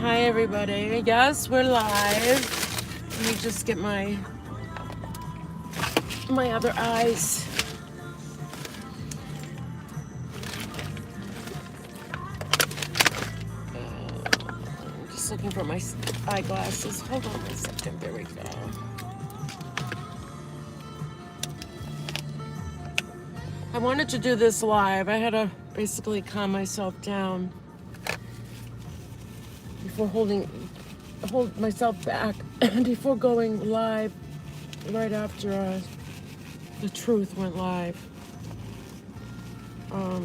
Hi everybody. Yes, we're live. Let me just get my other eyes. I'm just looking for my eyeglasses. Hold on one second. There we go. I wanted to do this live. I had to basically calm myself down before hold myself back before going live right after the truth went live. I'll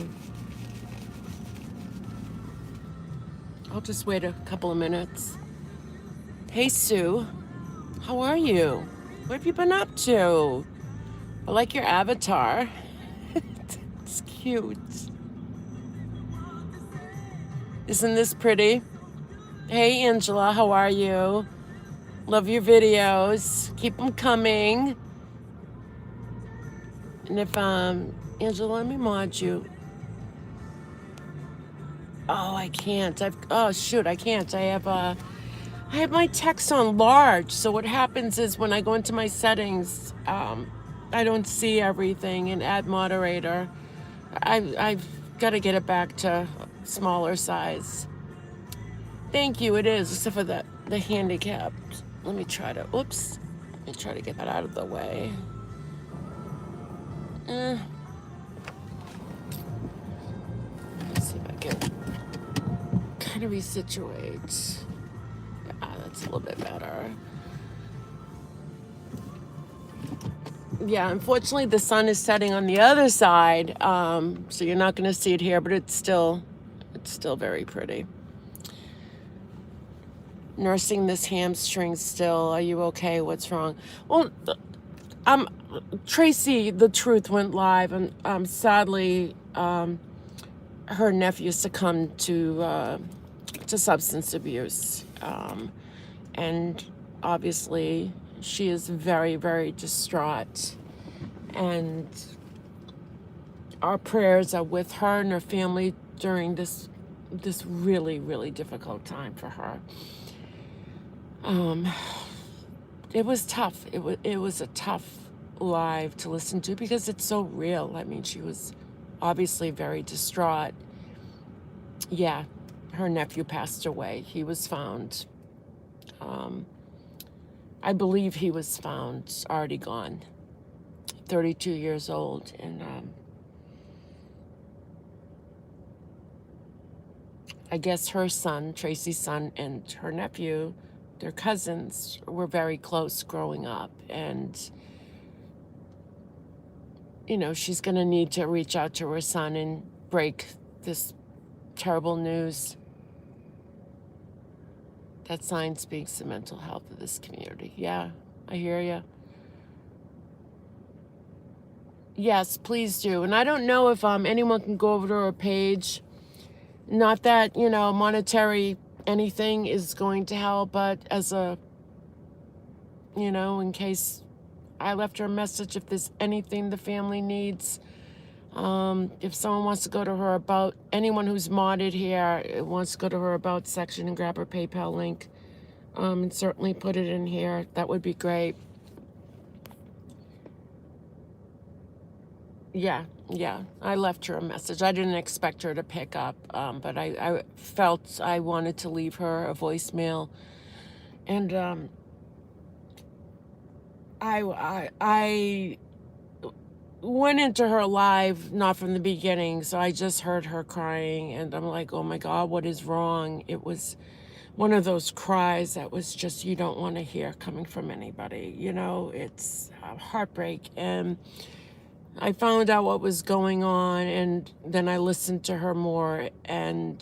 just wait a couple of minutes. Hey Sue, how are you? What have you been up to? I like your avatar. It's cute. Isn't this pretty? Hey Angela, how are you? Love your videos. Keep them coming. And if Angela, let me mod you. Oh, I can't. I can't. I have my text on large. So what happens is when I go into my settings, I don't see everything in add moderator. I've got to get it back to smaller size. Thank you. It is, except for the handicapped. Let me try to get that out of the way. Let's see if I can kind of resituate. Yeah, that's a little bit better. Yeah, unfortunately the sun is setting on the other side, so you're not going to see it here, but it's still very pretty. Nursing this hamstring still. Are you okay? What's wrong? Well, Tracy, the truth went live, and sadly, her nephew succumbed to substance abuse, and obviously she is very, very distraught, and our prayers are with her and her family during this really, really difficult time for her. It was tough. It was a tough live to listen to because it's so real. I mean, she was obviously very distraught. Yeah, her nephew passed away. He was found. I believe he was found already gone. 32 years old, and I guess her son, Tracy's son, and her nephew, their cousins, were very close growing up, and she's going to need to reach out to her son and break this terrible news. That sign speaks to mental health of this community. Yeah, I hear you. Yes, please do. And I don't know if anyone can go over to her page. Not that, monetary anything is going to help, but as in case I left her a message, if there's anything the family needs, if someone wants to go to her about, anyone who's modded here wants to go to her about section and grab her PayPal link, and certainly put it in here, that would be great. Yeah, I left her a message. I didn't expect her to pick up, but I felt I wanted to leave her a voicemail, and I went into her live not from the beginning, so I just heard her crying, and I'm like, oh my God, what is wrong? It was one of those cries that was just, you don't want to hear coming from anybody. It's heartbreak, and I found out what was going on, and then I listened to her more, and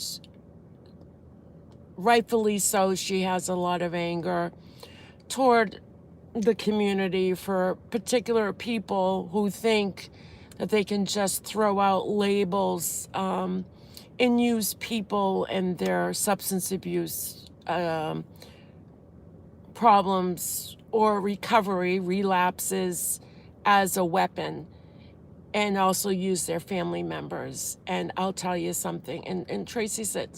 rightfully so, she has a lot of anger toward the community for particular people who think that they can just throw out labels and use people and their substance abuse problems or relapses as a weapon. and also use their family members. And I'll tell you something. And Tracy said,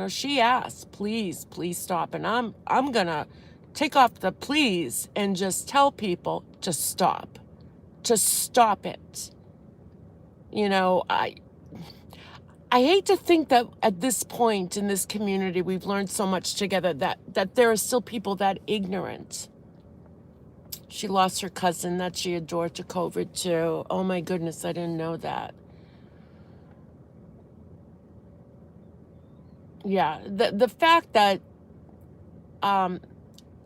she asked, please, please stop. And I'm gonna take off the please and just tell people to stop. To stop it. I hate to think that at this point in this community we've learned so much together that there are still people that ignorant. She lost her cousin that she adored to COVID too. Oh my goodness, I didn't know that. Yeah, the fact that and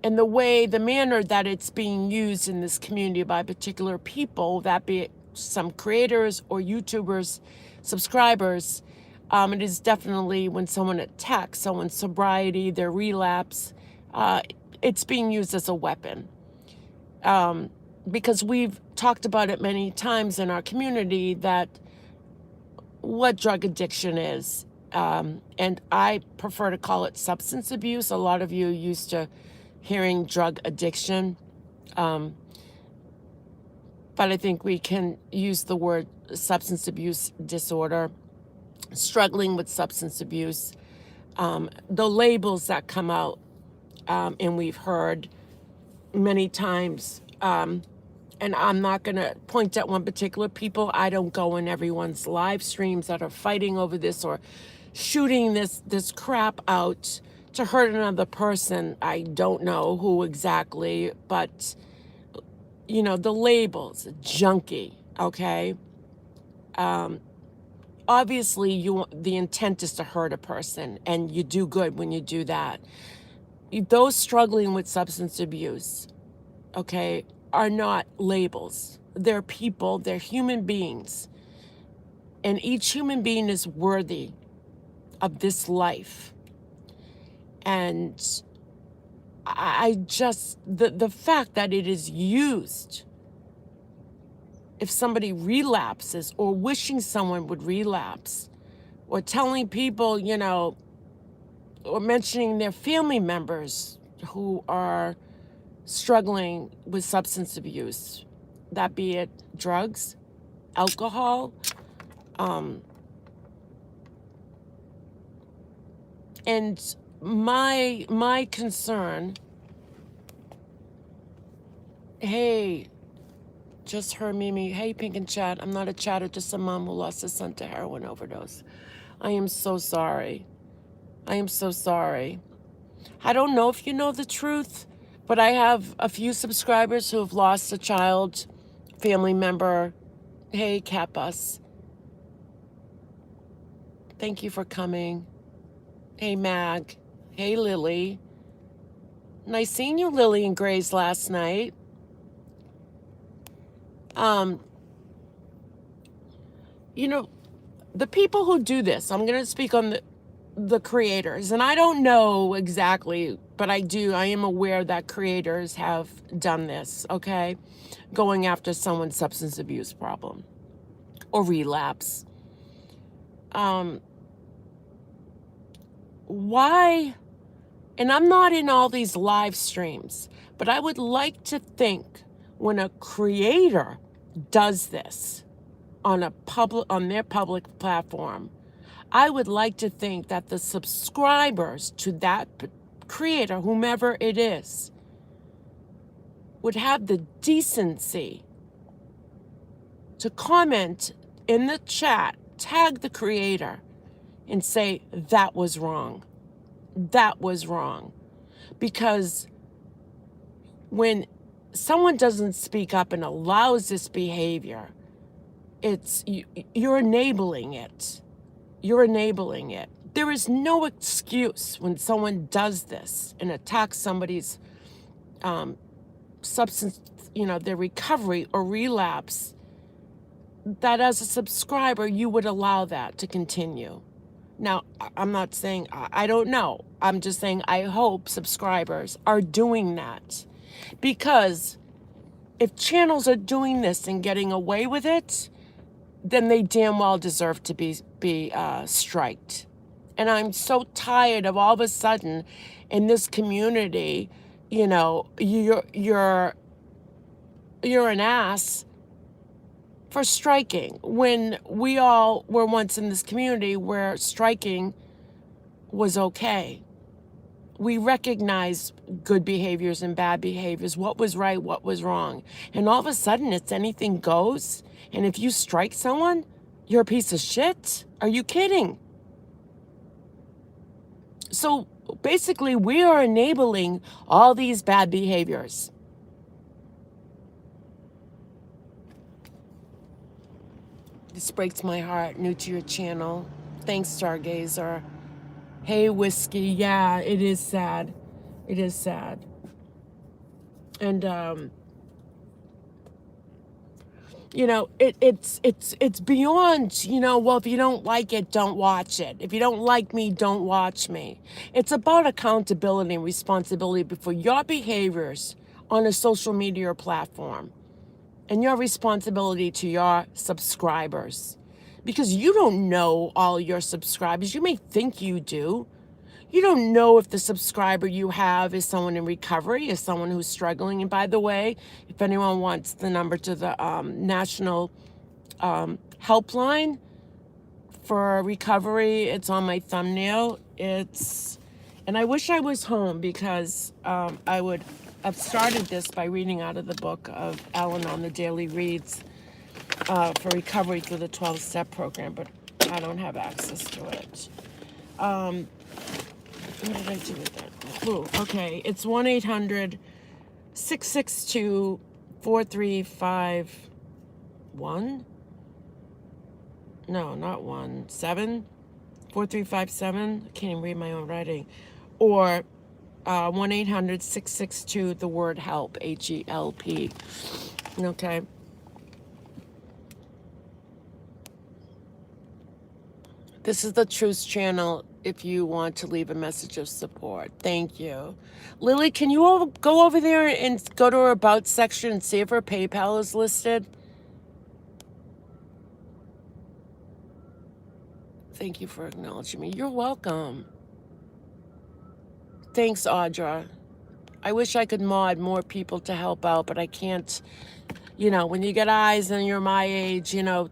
the manner that it's being used in this community by particular people, that be it some creators or YouTubers, subscribers, it is definitely when someone attacks someone's sobriety, their relapse, it's being used as a weapon. Because we've talked about it many times in our community that what drug addiction is. And I prefer to call it substance abuse. A lot of you are used to hearing drug addiction. But I think we can use the word substance abuse disorder, struggling with substance abuse. The labels that come out, and we've heard many times, and I'm not going to point at one particular people. I don't go in everyone's live streams that are fighting over this or shooting this crap out to hurt another person. I don't know who exactly, but the labels, junkie, okay? Obviously the intent is to hurt a person, and you do good when you do that. Those struggling with substance abuse, okay, are not labels. They're people, they're human beings. And each human being is worthy of this life. And I just, the fact that it is used, if somebody relapses or wishing someone would relapse, or telling people, or mentioning their family members who are struggling with substance abuse, that be it drugs, alcohol, and my concern, hey, just heard Mimi, hey, Pink and Chat, I'm not a chatter, just a mom who lost her son to heroin overdose. I am so sorry. I am so sorry. I don't know if you know the truth, but I have a few subscribers who have lost a child, family member. Hey, Cat Bus. Thank you for coming. Hey, Mag. Hey, Lily. Nice seeing you, Lily and Grace, last night. The people who do this, I'm going to speak on the creators, and I don't know exactly, but I am aware that creators have done this, okay? Going after someone's substance abuse problem or relapse. Why? And I'm not in all these live streams, but I would like to think when a creator does this on their public platform, I would like to think that the subscribers to that creator, whomever it is, would have the decency to comment in the chat, tag the creator, and say, that was wrong. That was wrong. Because when someone doesn't speak up and allows this behavior, you're enabling it. You're enabling it. There is no excuse when someone does this and attacks somebody's substance, their recovery or relapse, that as a subscriber, you would allow that to continue. Now, I'm not saying, I don't know. I'm just saying I hope subscribers are doing that. Because if channels are doing this and getting away with it, then they damn well deserve to be striked. And I'm so tired of all of a sudden in this community, you're an ass for striking when we all were once in this community where striking was okay. We recognized good behaviors and bad behaviors, what was right, what was wrong. And all of a sudden, it's anything goes. And if you strike someone, you're a piece of shit. Are you kidding? So basically, we are enabling all these bad behaviors. This breaks my heart. New to your channel. Thanks, Stargazer. Hey, Whiskey. Yeah, it is sad. It is sad. And you know, it's beyond, you know, well, if you don't like it, don't watch it. If you don't like me, don't watch me. It's about accountability and responsibility for your behaviors on a social media platform and your responsibility to your subscribers. Because you don't know all your subscribers. You may think you do. You don't know if the subscriber you have is someone in recovery, is someone who's struggling. And by the way, if anyone wants the number to the national helpline for recovery, it's on my thumbnail. And I wish I was home because I would have started this by reading out of the book of Al-Anon, the Daily Reads for recovery through the 12-step program, but I don't have access to it. What did I do with that? Oh, okay. It's 1-800-662-4351. No, not 4357. I can't even read my own writing. Or 1-800-662 the word help, HELP. Okay. This is the Truth channel if you want to leave a message of support. Thank you. Lily, can you all go over there and go to her About section and see if her PayPal is listed? Thank you for acknowledging me. You're welcome. Thanks, Audra. I wish I could mod more people to help out, but I can't. You know, when you get eyes and you're my age, you know,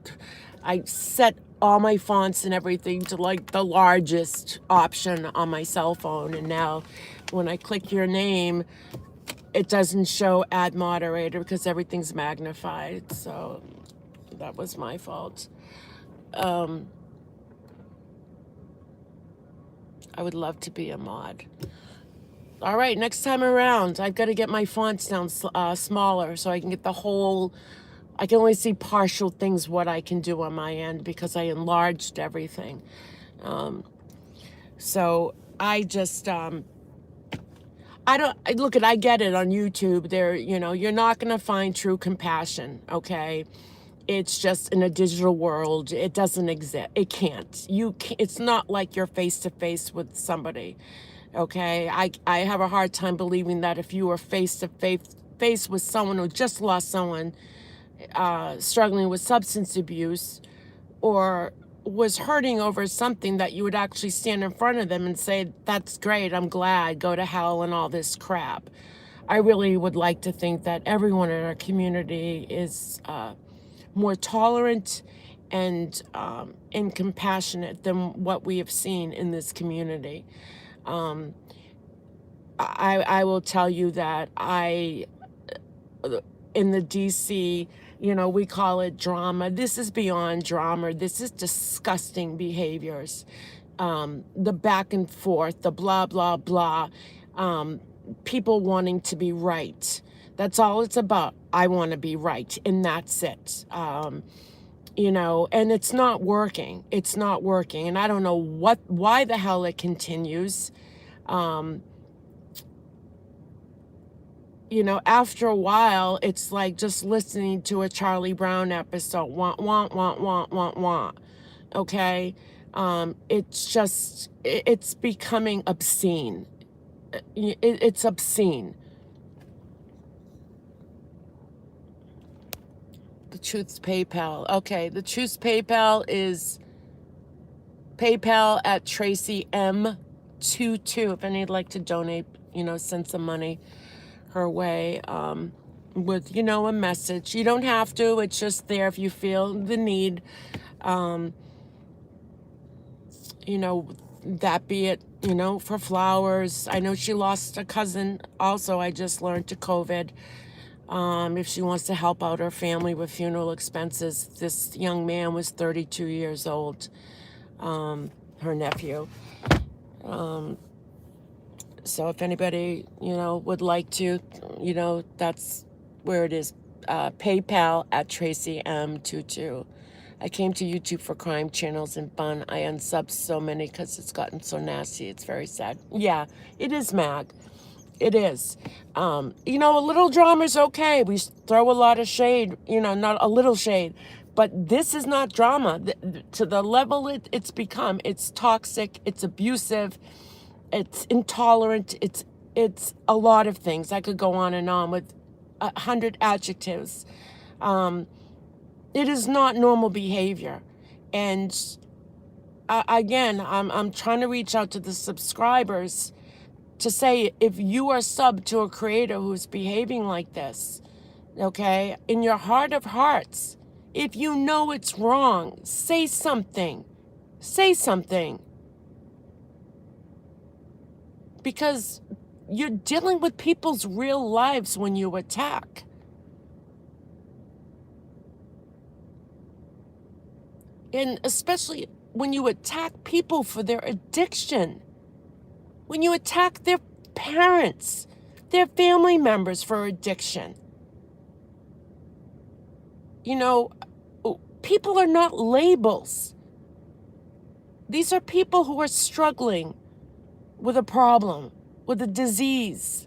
I set all my fonts and everything to like the largest option on my cell phone. And now when I click your name, it doesn't show add moderator because everything's magnified. So that was my fault. I would love to be a mod. All right, next time around, I've got to get my fonts down smaller so I can get the whole, I can only see partial things what I can do on my end because I enlarged everything. So I just, I get it on YouTube. There, you know, you're not going to find true compassion, okay? It's just in a digital world. It doesn't exist. It can't. It's not like you're face to face with somebody. Okay, I have a hard time believing that if you were face to face with someone who just lost someone struggling with substance abuse or was hurting over something, that you would actually stand in front of them and say, that's great, I'm glad, go to hell, and all this crap. I really would like to think that everyone in our community is more tolerant and compassionate than what we have seen in this community. I will tell you that in the DC, you know, we call it drama. This is beyond drama. This is disgusting behaviors. The back and forth, the blah, blah, blah. People wanting to be right. That's all it's about. I want to be right, and that's it. You know, and it's not working. It's not working. And I don't know why the hell it continues. You know, after a while, it's like just listening to a Charlie Brown episode. Want, want, want, want, want, want. Okay? It's becoming obscene. It's obscene. The Truth's PayPal. Okay, the Truth's PayPal is PayPal at Tracy M22. If anybody'd like to donate, you know, send some money her way. with, a message. You don't have to. It's just there if you feel the need. Um, you know, that be it, for flowers. I know she lost a cousin also, I just learned, to COVID. If she wants to help out her family with funeral expenses. This young man was 32 years old, her nephew. So if anybody, would like to, that's where it is. PayPal at Tracy M22. I came to YouTube for crime channels and fun. I unsubbed so many because it's gotten so nasty. It's very sad. Yeah, it is, Mag. It is. A little drama is okay. We throw a lot of shade, not a little shade. But this is not drama. To the level it's become, it's toxic, it's abusive, it's intolerant, it's a lot of things. I could go on with 100 adjectives. It is not normal behavior. And again, I'm trying to reach out to the subscribers to say, if you are sub to a creator who's behaving like this, okay, in your heart of hearts, if you know it's wrong, say something. Say something. Because you're dealing with people's real lives when you attack. And especially when you attack people for their addiction. When you attack their parents, their family members for addiction. People are not labels. These are people who are struggling with a problem, with a disease.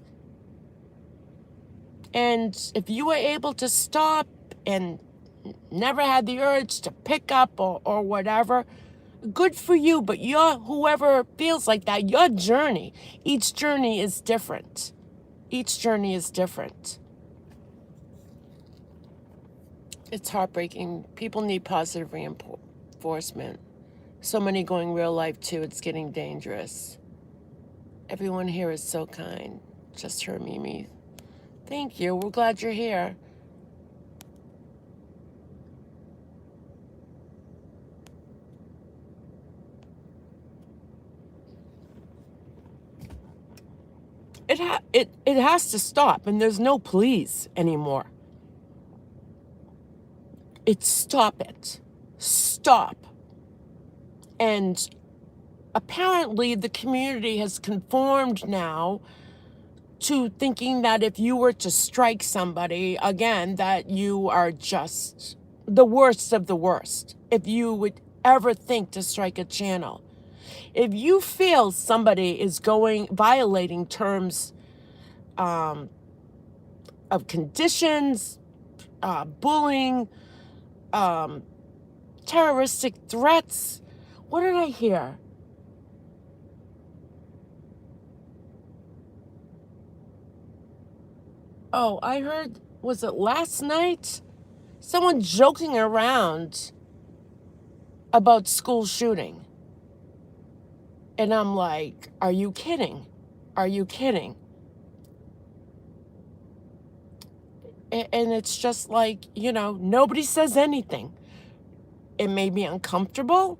And if you were able to stop and never had the urge to pick up or whatever, good for you. But whoever feels like that, your journey, each journey is different. Each journey is different. It's heartbreaking. People need positive reinforcement. So many going real life too. It's getting dangerous. Everyone here is so kind. Just her, Mimi. Thank you. We're glad you're here. It has to stop, and there's no please anymore. It's stop it. Stop. And apparently the community has conformed now to thinking that if you were to strike somebody, again, that you are just the worst of the worst. If you would ever think to strike a channel. If you feel somebody is violating terms of conditions, bullying, terroristic threats. What did I hear? Oh, I heard, was it last night? Someone joking around about school shooting. And I'm like, are you kidding? Are you kidding? And it's just like, nobody says anything. It may be uncomfortable.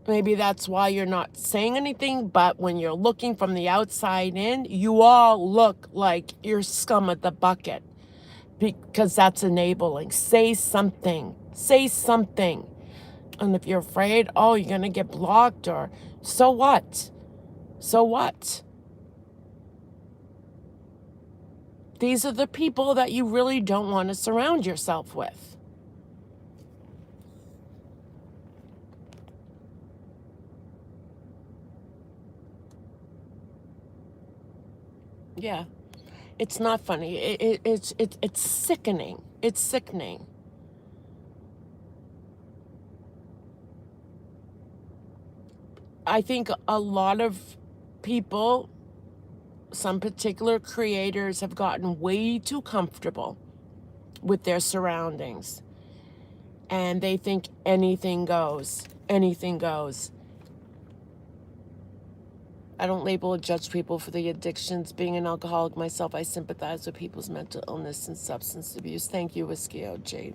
Maybe that's why you're not saying anything, but when you're looking from the outside in, you all look like you're scum of the bucket because that's enabling. Say something. Say something. And if you're afraid, you're going to get blocked, or so what? So what? These are the people that you really don't want to surround yourself with. Yeah, it's not funny. It's sickening. It's sickening. I think a lot of people, some particular creators, have gotten way too comfortable with their surroundings. And they think anything goes. Anything goes. I don't label or judge people for the addictions. Being an alcoholic myself, I sympathize with people's mental illness and substance abuse. Thank you, Whiskey OG.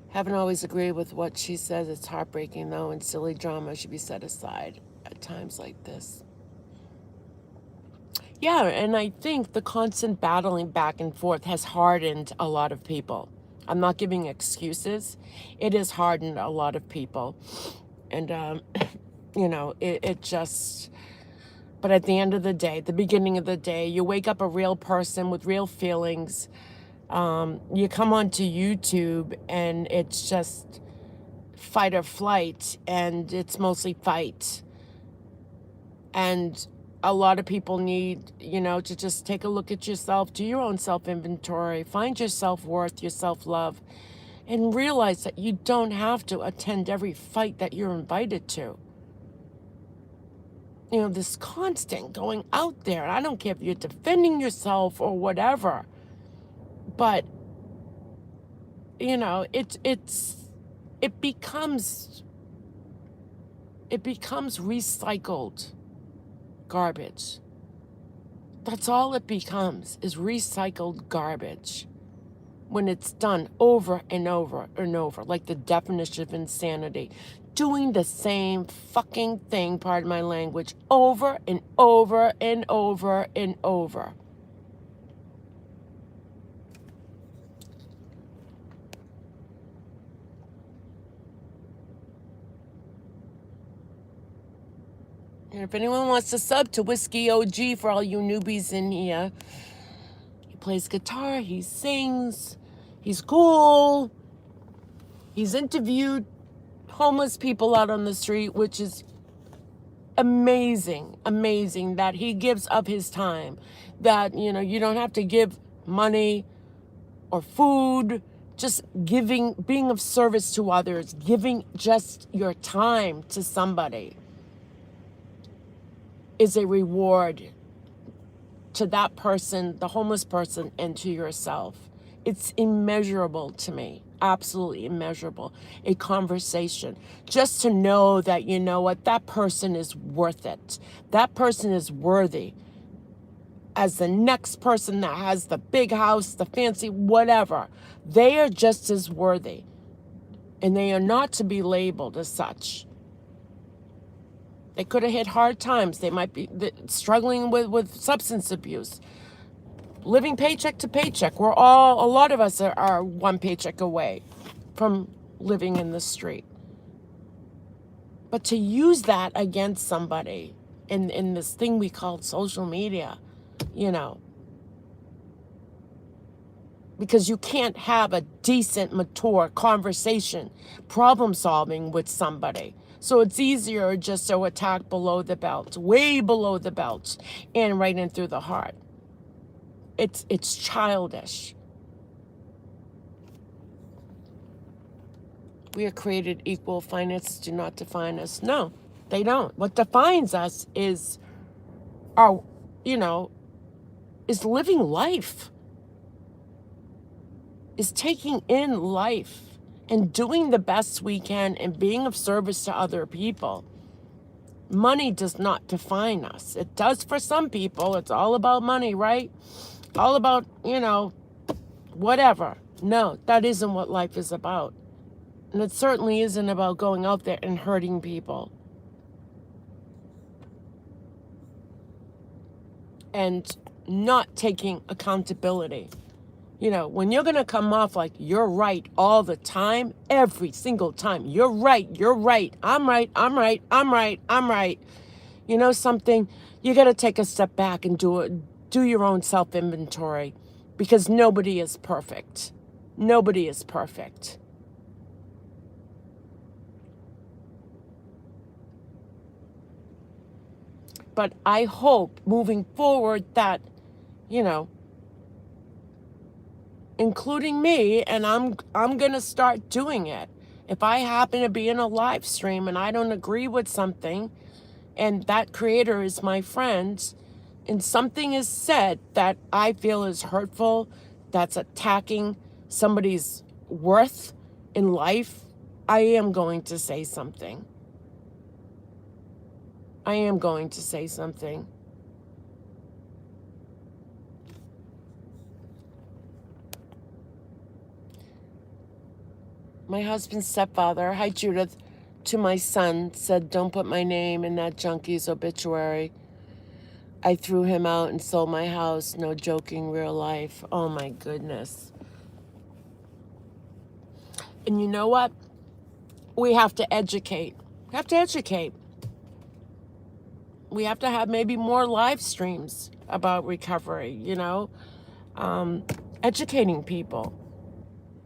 Haven't always agreed with what she says. It's heartbreaking, though, and silly drama should be set aside at times like this. Yeah, and I think the constant battling back and forth has hardened a lot of people. I'm not giving excuses. It has hardened a lot of people. And, it just... But at the end of the day, the beginning of the day, you wake up a real person with real feelings. You come onto YouTube and it's just fight or flight, and it's mostly fight. And a lot of people need, to just take a look at yourself, do your own self-inventory, find your self-worth, your self-love, and realize that you don't have to attend every fight that you're invited to. This constant going out there. I don't care if you're defending yourself or whatever, but it becomes recycled garbage. That's all it becomes, is recycled garbage when it's done over and over and over, like the definition of insanity. Doing the same fucking thing, pardon my language, over and over and over and over. And if anyone wants to sub to Whiskey OG, for all you newbies in here, he plays guitar, he sings, he's cool, he's interviewed homeless people out on the street, which is amazing that he gives of his time, that, you don't have to give money or food, just giving, being of service to others, giving just your time to somebody is a reward to that person, the homeless person, and to yourself. It's immeasurable to me. Absolutely immeasurable. A conversation. Just to know that, that person is worth it. That person is worthy. As the next person that has the big house, the fancy whatever, they are just as worthy. And they are not to be labeled as such. They could have hit hard times. They might be struggling with substance abuse. Living paycheck to paycheck. A lot of us are one paycheck away from living in the street. But to use that against somebody in this thing we call social media, because you can't have a decent, mature conversation, problem solving with somebody. So it's easier just to attack below the belt, way below the belt, and right in through the heart. It's childish. We are created equal. Finances do not define us. No, they don't. What defines us is is living life, is taking in life and doing the best we can and being of service to other people. Money does not define us. It does for some people. It's all about money, right? All about, whatever. No, that isn't what life is about. And it certainly isn't about going out there and hurting people. And not taking accountability. When you're going to come off like you're right all the time, every single time, you're right, I'm right. Something, you got to take a step back and do your own self-inventory, because nobody is perfect. Nobody is perfect. But I hope moving forward that, including me, and I'm going to start doing it. If I happen to be in a live stream and I don't agree with something, and that creator is my friend, and something is said that I feel is hurtful, that's attacking somebody's worth in life, I am going to say something. I am going to say something. My husband's stepfather, hi Judith, to my son said, don't put my name in that junkie's obituary. I threw him out and sold my house. No joking, real life. Oh my goodness. And you know what? We have to educate. We have to educate. We have to have maybe more live streams about recovery, educating people.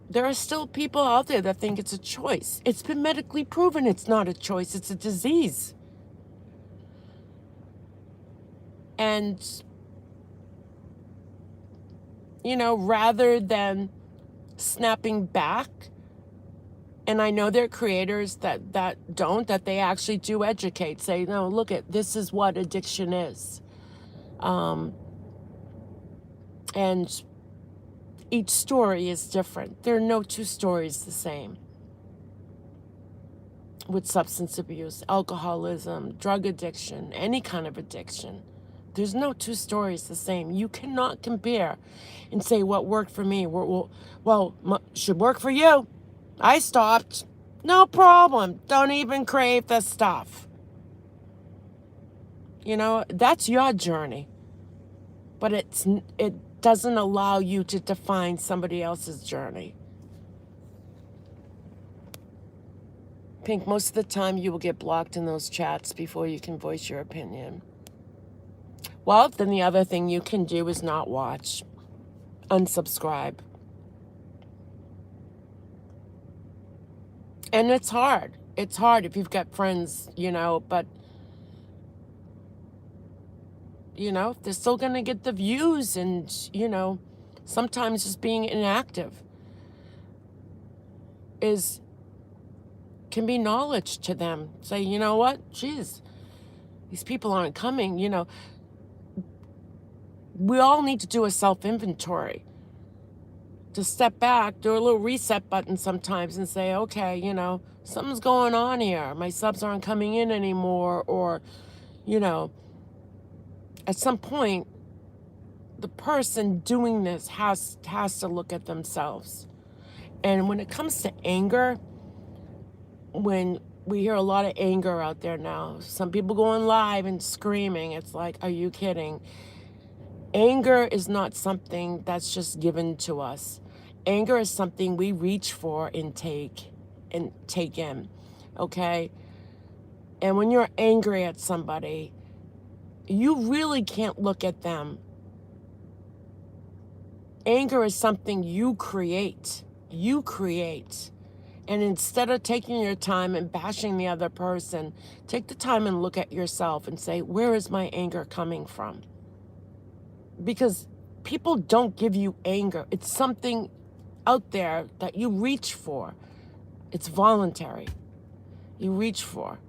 There are still people out there that think it's a choice. It's been medically proven it's not a choice, it's a disease. And, rather than snapping back, and I know there are creators that they actually do educate, say, no, look this is what addiction is. And each story is different. There are no two stories the same. With substance abuse, alcoholism, drug addiction, any kind of addiction, there's no two stories the same. You cannot compare and say what worked for me. Should work for you. I stopped. No problem. Don't even crave the stuff. That's your journey. But it doesn't allow you to define somebody else's journey. Pink, most of the time you will get blocked in those chats before you can voice your opinion. Well, then the other thing you can do is not watch. Unsubscribe. And it's hard. It's hard if you've got friends, but, they're still going to get the views and, sometimes just being inactive can be knowledge to them. Say, you know what? Geez, these people aren't coming, We all need to do a self-inventory. To step back, do a little reset button sometimes and say, okay, something's going on here. My subs aren't coming in anymore. Or, at some point, the person doing this has to look at themselves. And when it comes to anger, when we hear a lot of anger out there now, some people going live and screaming, it's like, are you kidding? Anger is not something that's just given to us. Anger is something we reach for and take in, okay? And when you're angry at somebody, you really can't look at them. Anger is something you create. You create. And instead of taking your time and bashing the other person, take the time and look at yourself and say, where is my anger coming from? Because people don't give you anger. It's something out there that you reach for. It's voluntary. You reach for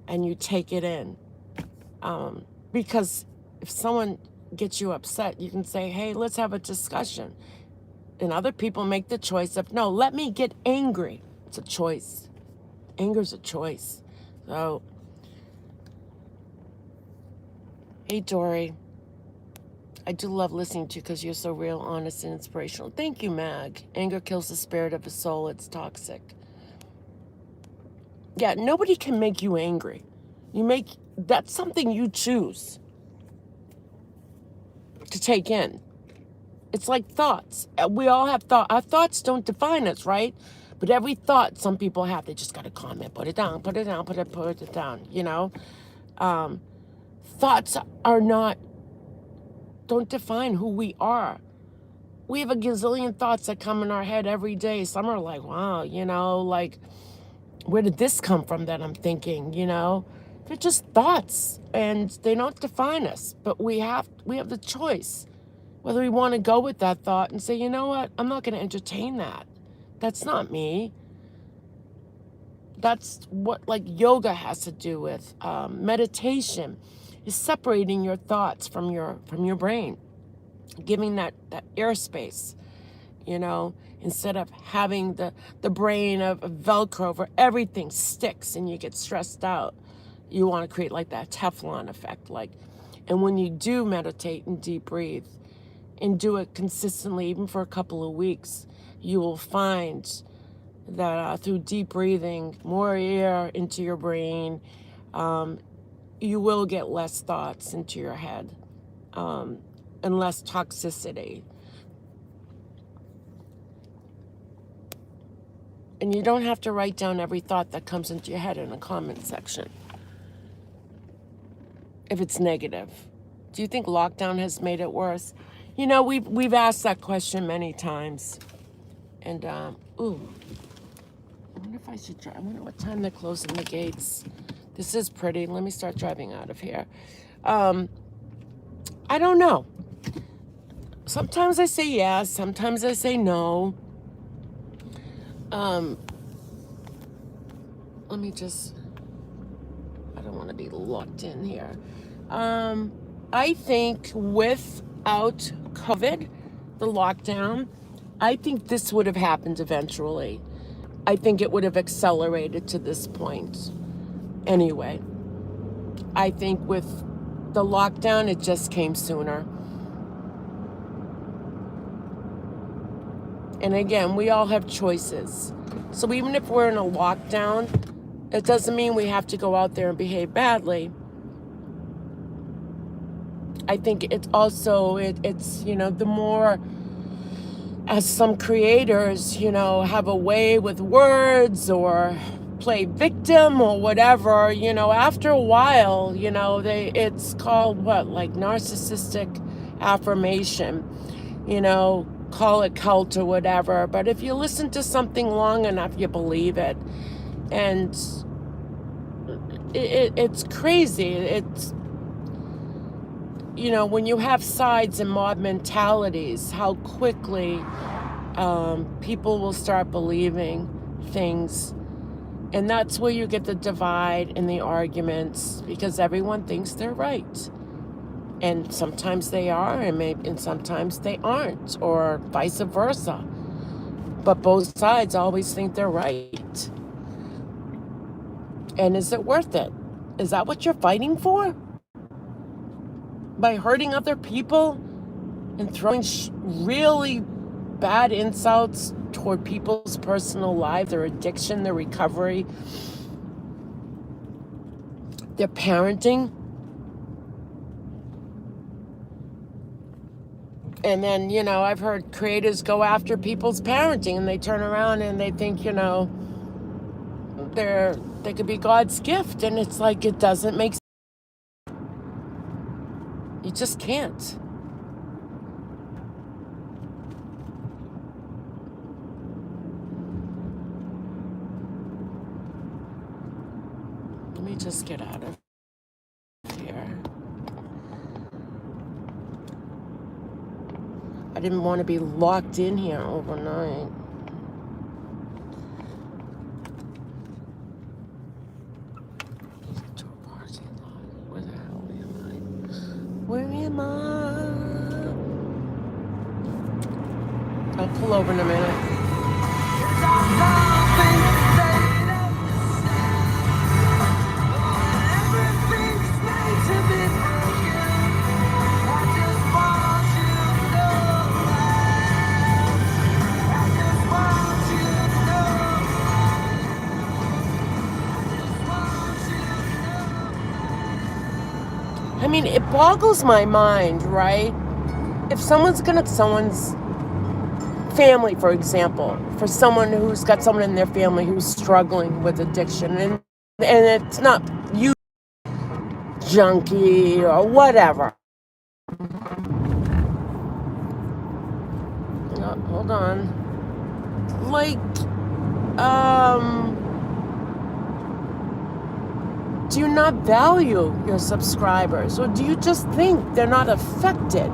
and you take it in. Because if someone gets you upset, you can say, hey, let's have a discussion. And other people make the choice of, no, let me get angry. It's a choice. Anger's a choice. So, hey, Dory. I do love listening to you because you're so real, honest, and inspirational. Thank you, Mag. Anger kills the spirit of a soul. It's toxic. Yeah, nobody can make you angry. That's something you choose to take in. It's like thoughts. We all have thoughts. Our thoughts don't define us, right? But every thought some people have, they just got to comment, put it down, put it down, put it down, Thoughts don't define who we are. We have a gazillion thoughts that come in our head every day. Some are like, wow, where did this come from that I'm thinking, They're just thoughts and they don't define us. But we have the choice whether we want to go with that thought and say, you know what, I'm not going to entertain that. That's not me. That's what yoga has to do with. Meditation is separating your thoughts from your brain, giving that airspace, Instead of having the brain of Velcro where everything sticks and you get stressed out, you want to create like that Teflon effect. And when you do meditate and deep breathe and do it consistently, even for a couple of weeks, you will find that through deep breathing, more air into your brain, you will get less thoughts into your head, and less toxicity. And you don't have to write down every thought that comes into your head in a comment section if it's negative. Do you think lockdown has made it worse? You know, we've asked that question many times. And, I wonder if I should drive. I wonder what time they're closing the gates. This is pretty. Let me start driving out of here. I don't know. Sometimes I say yes. Sometimes I say no. Let me just, I don't want to be locked in here. I think without COVID, the lockdown, I think this would have happened eventually. I think it would have accelerated to this point anyway. I think with the lockdown, it just came sooner. And again, we all have choices. So even if we're in a lockdown, it doesn't mean we have to go out there and behave badly. I think it's also, it's, the more, as some creators, have a way with words or play victim or whatever, after a while, it's called what, like narcissistic affirmation, call it cult or whatever. But if you listen to something long enough, you believe it. And it's crazy. It's, when you have sides and mob mentalities, how quickly people will start believing things. And that's where you get the divide and the arguments, because everyone thinks they're right. And sometimes they are, and sometimes they aren't, or vice versa. But both sides always think they're right. And is it worth it? Is that what you're fighting for? By hurting other people and throwing really bad insults toward people's personal lives, their addiction, their recovery, their parenting. And then, I've heard creators go after people's parenting and they turn around and they think, they could be God's gift. And it's like, it doesn't make sense. You just can't. Let me just get out of here. I didn't want to be locked in here overnight. To a parking lot. Where the hell am I? Where am I? I'll pull over in a minute. I mean, it boggles my mind, right? If someone's family, for example, for someone who's got someone in their family who's struggling with addiction, and it's not you junkie or whatever. Oh, hold on. Do you not value your subscribers, or do you just think they're not affected?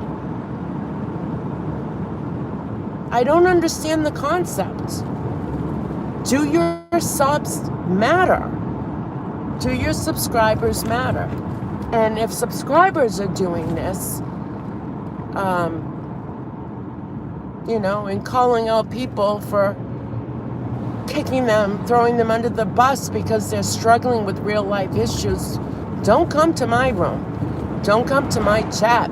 I don't understand the concept. Do your subs matter? Do your subscribers matter? And if subscribers are doing this, and calling out people for kicking them, throwing them under the bus because they're struggling with real life issues. Don't come to my room. Don't come to my chat.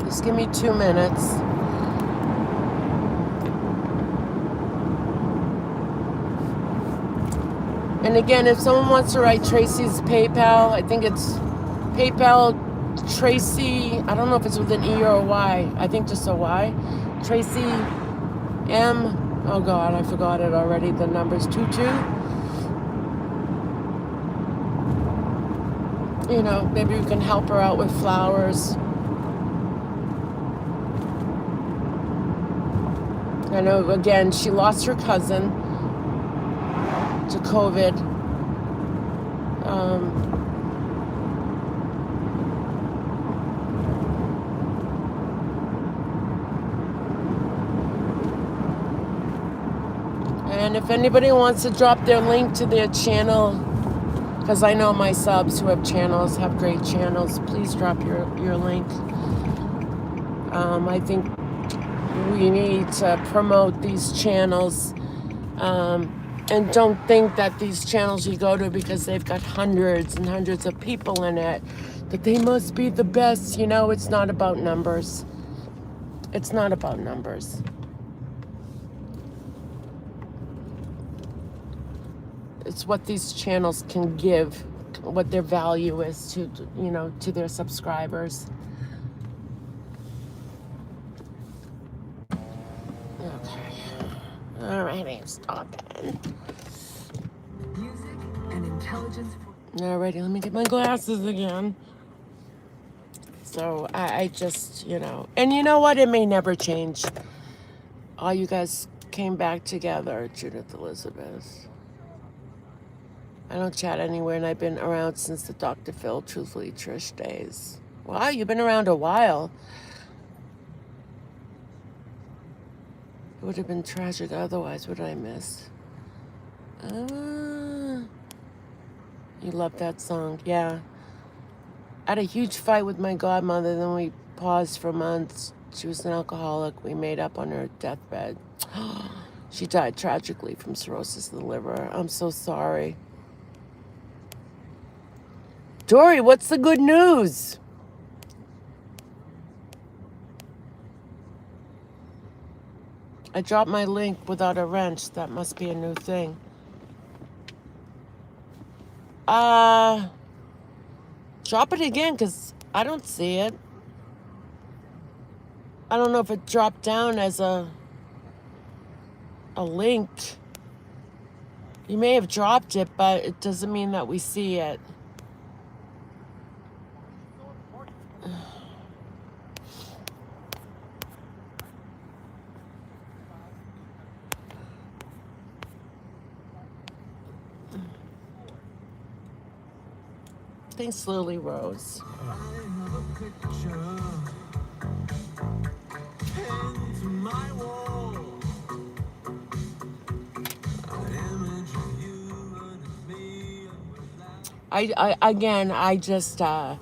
Just give me 2 minutes. And again, if someone wants to write Tracy's PayPal, I think it's PayPal Tracy. I don't know if it's with an E or a Y. I think just a Y. Tracy M. Oh God, I forgot it already. The number's 22. Maybe we can help her out with flowers. I know, again, she lost her cousin to COVID. And if anybody wants to drop their link to their channel, because I know my subs who have channels have great channels, please drop your link. I think we need to promote these channels. And don't think that these channels you go to, because they've got hundreds and hundreds of people in it, that they must be the best. It's not about numbers. It's not about numbers. It's what these channels can give, what their value is to their subscribers. Okay. All right, stop it. Music and intelligence. Alrighty, let me get my glasses again. So I just, and you know what? It may never change. All you guys came back together, Judith Elizabeth. I don't chat anywhere, and I've been around since the Dr. Phil, Truthfully Trish days. Wow, you've been around a while. It would have been tragic otherwise. What did I miss? You love that song. Yeah. I had a huge fight with my godmother, then we paused for months. She was an alcoholic. We made up on her deathbed. She died tragically from cirrhosis of the liver. I'm so sorry. Dory, what's the good news? I dropped my link without a wrench. That must be a new thing. Drop it again, because I don't see it. I don't know if it dropped down as a link. You may have dropped it, but it doesn't mean that we see it. Thanks, Lily Rose. I just, and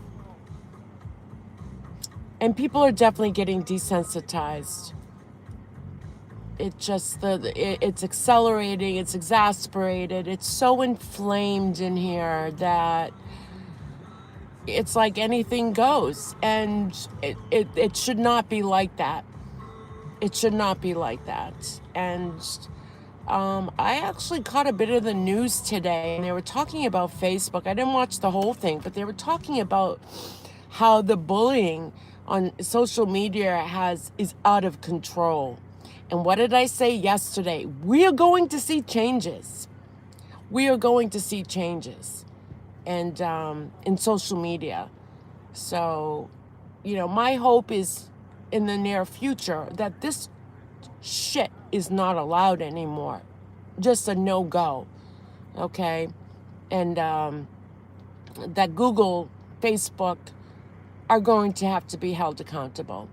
people are definitely getting desensitized. It's accelerating, it's exasperated, it's so inflamed in here that it's like anything goes, and it should not be like that. It should not be like that. And I actually caught a bit of the news today, and they were talking about Facebook. I didn't watch the whole thing, but they were talking about how the bullying on social media is out of control. And what did I say yesterday? We are going to see changes. We are going to see changes, and in social media. So, my hope is in the near future that this shit is not allowed anymore. Just a no-go, okay? And that Google, Facebook are going to have to be held accountable.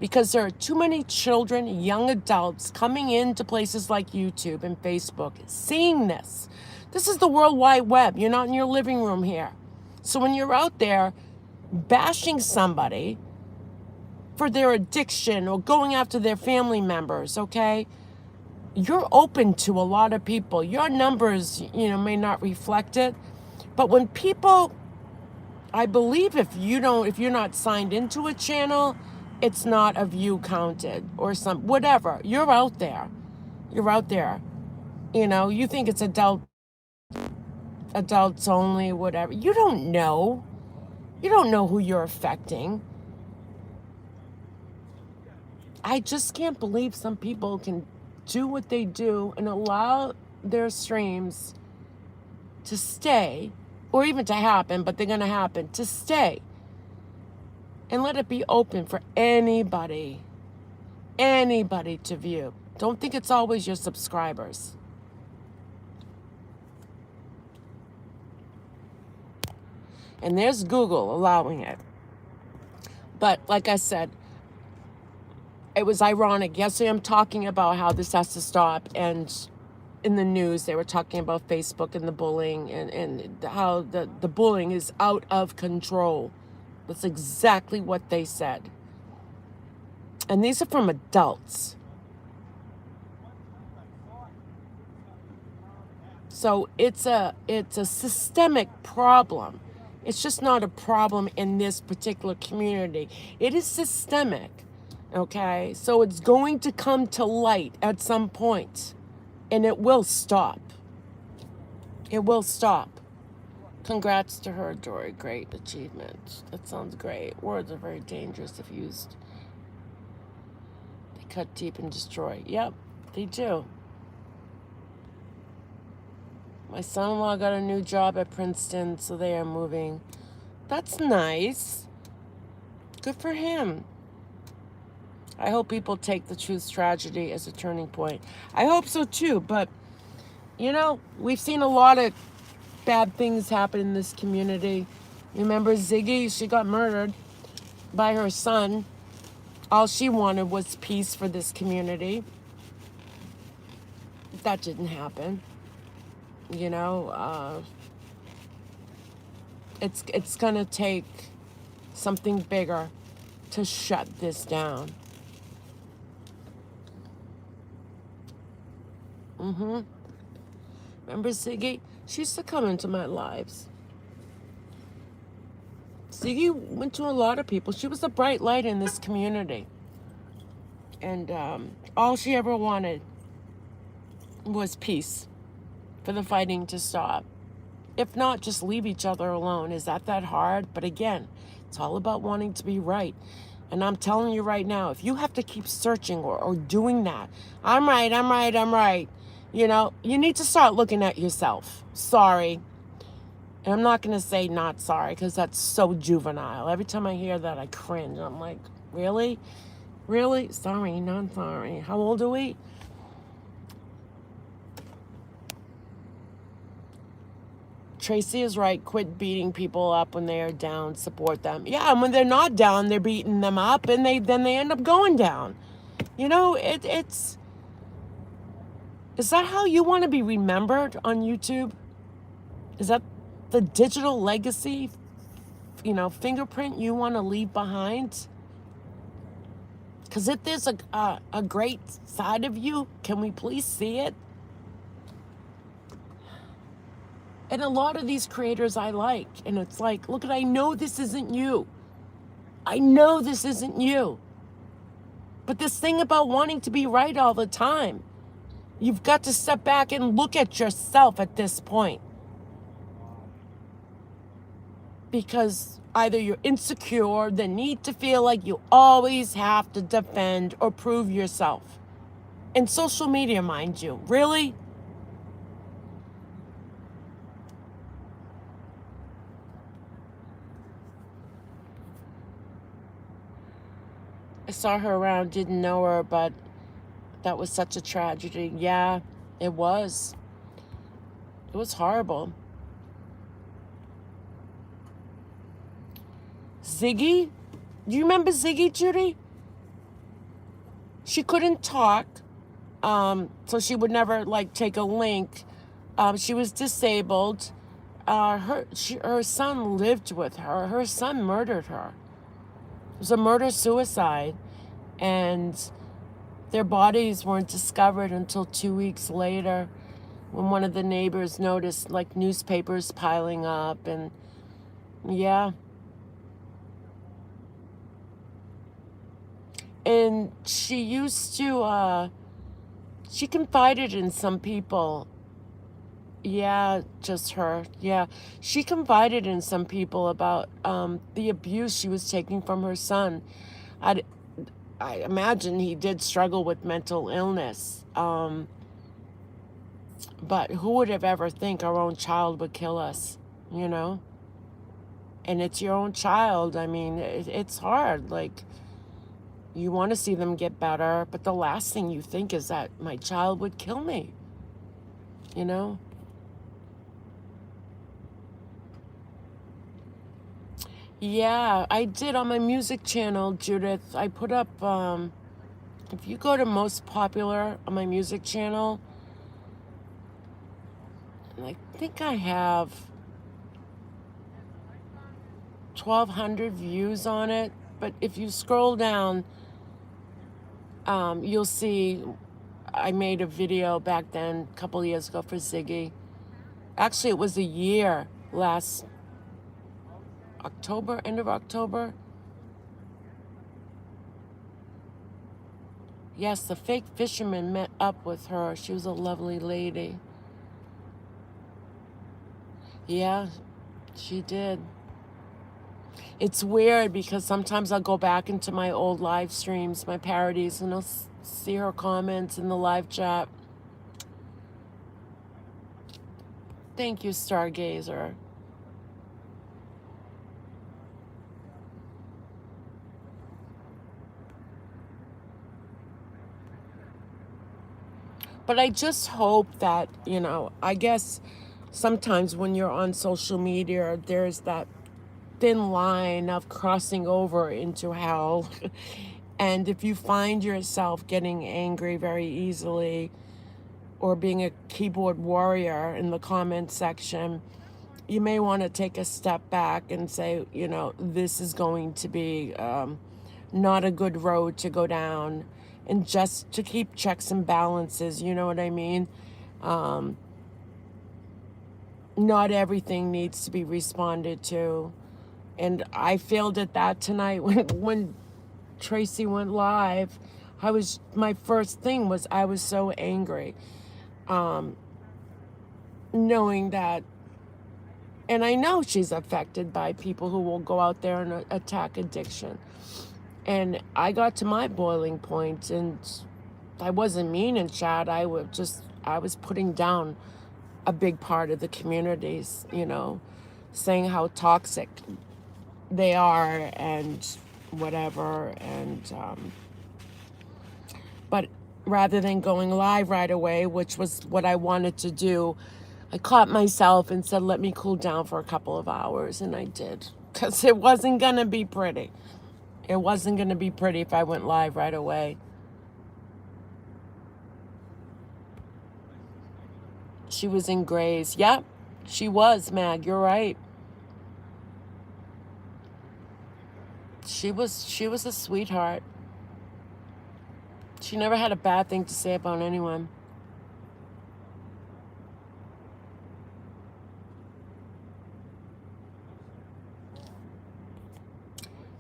because there are too many children, young adults coming into places like YouTube and Facebook, seeing this. This is the World Wide Web. You're not in your living room here. So when you're out there bashing somebody for their addiction or going after their family members, okay, you're open to a lot of people. Your numbers, may not reflect it. But when people, I believe if you're not signed into a channel, it's not a view counted or whatever. You're out there. You're out there. You think it's adults only, whatever. You don't know. You don't know who you're affecting. I just can't believe some people can do what they do and allow their streams to stay, or even to happen, but they're going to happen, to stay. And let it be open for anybody to view. Don't think it's always your subscribers. And there's Google allowing it. But like I said, it was ironic. Yesterday I'm talking about how this has to stop, and in the news they were talking about Facebook and the bullying and how the bullying is out of control. That's exactly what they said. And these are from adults. So it's a systemic problem. It's just not a problem in this particular community. It is systemic. Okay? So it's going to come to light at some point. And it will stop. It will stop. Congrats to her, Dory. Great achievement. That sounds great. Words are very dangerous if used. They cut deep and destroy. Yep, they do. My son-in-law got a new job at Princeton, so they are moving. That's nice. Good for him. I hope people take the truth tragedy as a turning point. I hope so too, but we've seen a lot of bad things happen in this community. Remember Ziggy? She got murdered by her son. All she wanted was peace for this community. That didn't happen. It's gonna take something bigger to shut this down. Remember Ziggy? She used to come into my lives. Ziggy went to a lot of people. She was a bright light in this community. And all she ever wanted was peace, for the fighting to stop. If not, just leave each other alone. Is that hard? But again, it's all about wanting to be right. And I'm telling you right now, if you have to keep searching or doing that, I'm right. You need to start looking at yourself. Sorry. And I'm not going to say not sorry, because that's so juvenile. Every time I hear that, I cringe. I'm like, really? Really? Sorry, not sorry. How old are we? Tracy is right. Quit beating people up when they are down. Support them. Yeah, and when they're not down, they're beating them up, and then they end up going down. It's... Is that how you want to be remembered on YouTube? Is that the digital legacy, fingerprint you want to leave behind? Because if there's a great side of you, can we please see it? And a lot of these creators I like. And it's like, look, I know this isn't you. I know this isn't you. But this thing about wanting to be right all the time, you've got to step back and look at yourself at this point. Because either you're insecure, the need to feel like you always have to defend or prove yourself. And social media, mind you. Really? I saw her around, didn't know her, but that was such a tragedy. Yeah, it was. It was horrible. Ziggy? Do you remember Ziggy, Judy? She couldn't talk, so she would never like take a link. She was disabled. Her son lived with her. Her son murdered her. It was a murder-suicide, and their bodies weren't discovered until 2 weeks later, when one of the neighbors noticed like newspapers piling up. And yeah, and she used to she confided in some people. Yeah, just her. Yeah, she confided in some people about the abuse she was taking from her son. I I imagine he did struggle with mental illness. But who would have ever think our own child would kill us, you know? And it's your own child. I mean, it's hard. Like, you want to see them get better, but the last thing you think is that my child would kill me, you know? Yeah, I did on my music channel, Judith. I put up, if you go to most popular on my music channel, and I think I have 1,200 views on it. But if you scroll down, you'll see I made a video back then, a couple years ago, for Ziggy. Actually, it was a year, last October, end of October. Yes, the fake fisherman met up with her. She was a lovely lady. Yeah, she did. It's weird because sometimes I'll go back into my old live streams, my parodies, and I'll see her comments in the live chat. Thank you, Stargazer. But I just hope that, I guess sometimes when you're on social media, there's that thin line of crossing over into hell. And if you find yourself getting angry very easily or being a keyboard warrior in the comment section, you may want to take a step back and say, this is going to be not a good road to go down, and just to keep checks and balances, you know what I mean? Not everything needs to be responded to. And I failed at that tonight when Tracy went live. My first thing was I was so angry, knowing that, and I know she's affected by people who will go out there and attack addiction. And I got to my boiling point, and I wasn't mean in chat. I was putting down a big part of the communities, saying how toxic they are and whatever. And but rather than going live right away, which was what I wanted to do, I caught myself and said, let me cool down for a couple of hours. And I did, because it wasn't going to be pretty. It wasn't going to be pretty if I went live right away. She was in Grays. Yep, she was, Mag. You're right. She was a sweetheart. She never had a bad thing to say about anyone.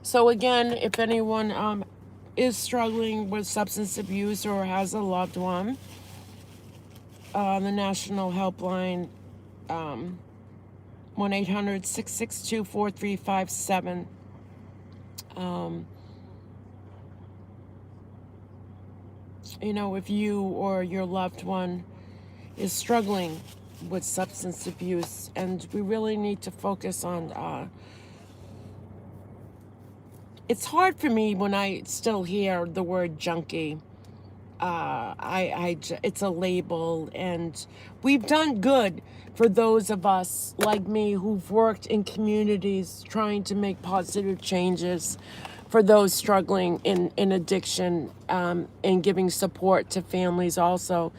So again, if anyone is struggling with substance abuse or has a loved one, the National Helpline, 1-800-662-4357. If you or your loved one is struggling with substance abuse, and we really need to focus on, it's hard for me when I still hear the word junkie. It's a label, and we've done good for those of us like me who've worked in communities trying to make positive changes for those struggling in addiction, and giving support to families also.